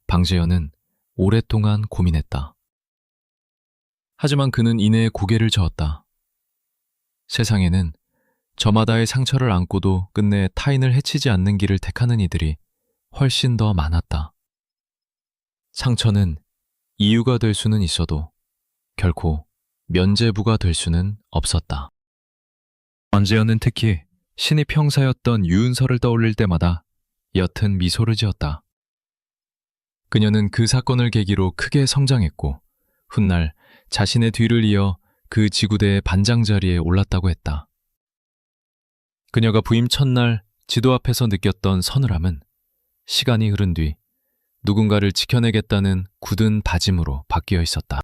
방재현은 오랫동안 고민했다. 하지만 그는 이내에 고개를 저었다. 세상에는 저마다의 상처를 안고도 끝내 타인을 해치지 않는 길을 택하는 이들이 훨씬 더 많았다. 상처는 이유가 될 수는 있어도 결코 면죄부가 될 수는 없었다. 방재현은 특히 신입 형사였던 유은서를 떠올릴 때마다 옅은 미소를 지었다. 그녀는 그 사건을 계기로 크게 성장했고 훗날 자신의 뒤를 이어 그 지구대의 반장 자리에 올랐다고 했다. 그녀가 부임 첫날 지도 앞에서 느꼈던 서늘함은 시간이 흐른 뒤 누군가를 지켜내겠다는 굳은 다짐으로 바뀌어 있었다.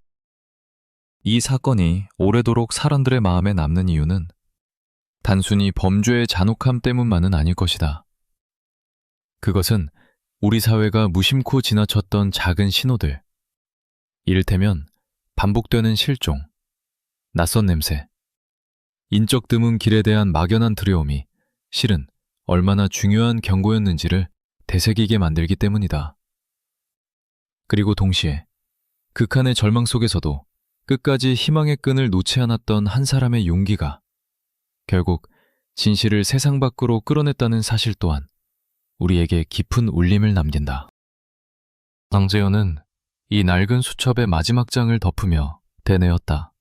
이 사건이 오래도록 사람들의 마음에 남는 이유는 단순히 범죄의 잔혹함 때문만은 아닐 것이다. 그것은 우리 사회가 무심코 지나쳤던 작은 신호들, 이를테면 반복되는 실종, 낯선 냄새, 인적 드문 길에 대한 막연한 두려움이 실은 얼마나 중요한 경고였는지를 되새기게 만들기 때문이다. 그리고 동시에 극한의 절망 속에서도 끝까지 희망의 끈을 놓지 않았던 한 사람의 용기가 결국 진실을 세상 밖으로 끌어냈다는 사실 또한 우리에게 깊은 울림을 남긴다. 방재현은 이 낡은 수첩의 마지막 장을 덮으며 되뇌었다.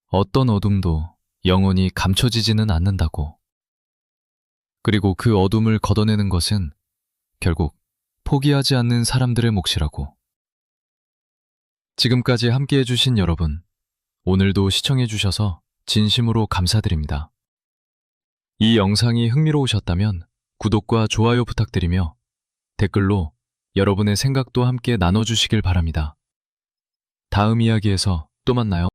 어떤 어둠도 영원히 감춰지지는 않는다고. 그리고 그 어둠을 걷어내는 것은 결국 포기하지 않는 사람들의 몫이라고. 지금까지 함께해 주신 여러분, 오늘도 시청해 주셔서 진심으로 감사드립니다. 이 영상이 흥미로우셨다면 구독과 좋아요 부탁드리며 댓글로 여러분의 생각도 함께 나눠주시길 바랍니다. 다음 이야기에서 또 만나요.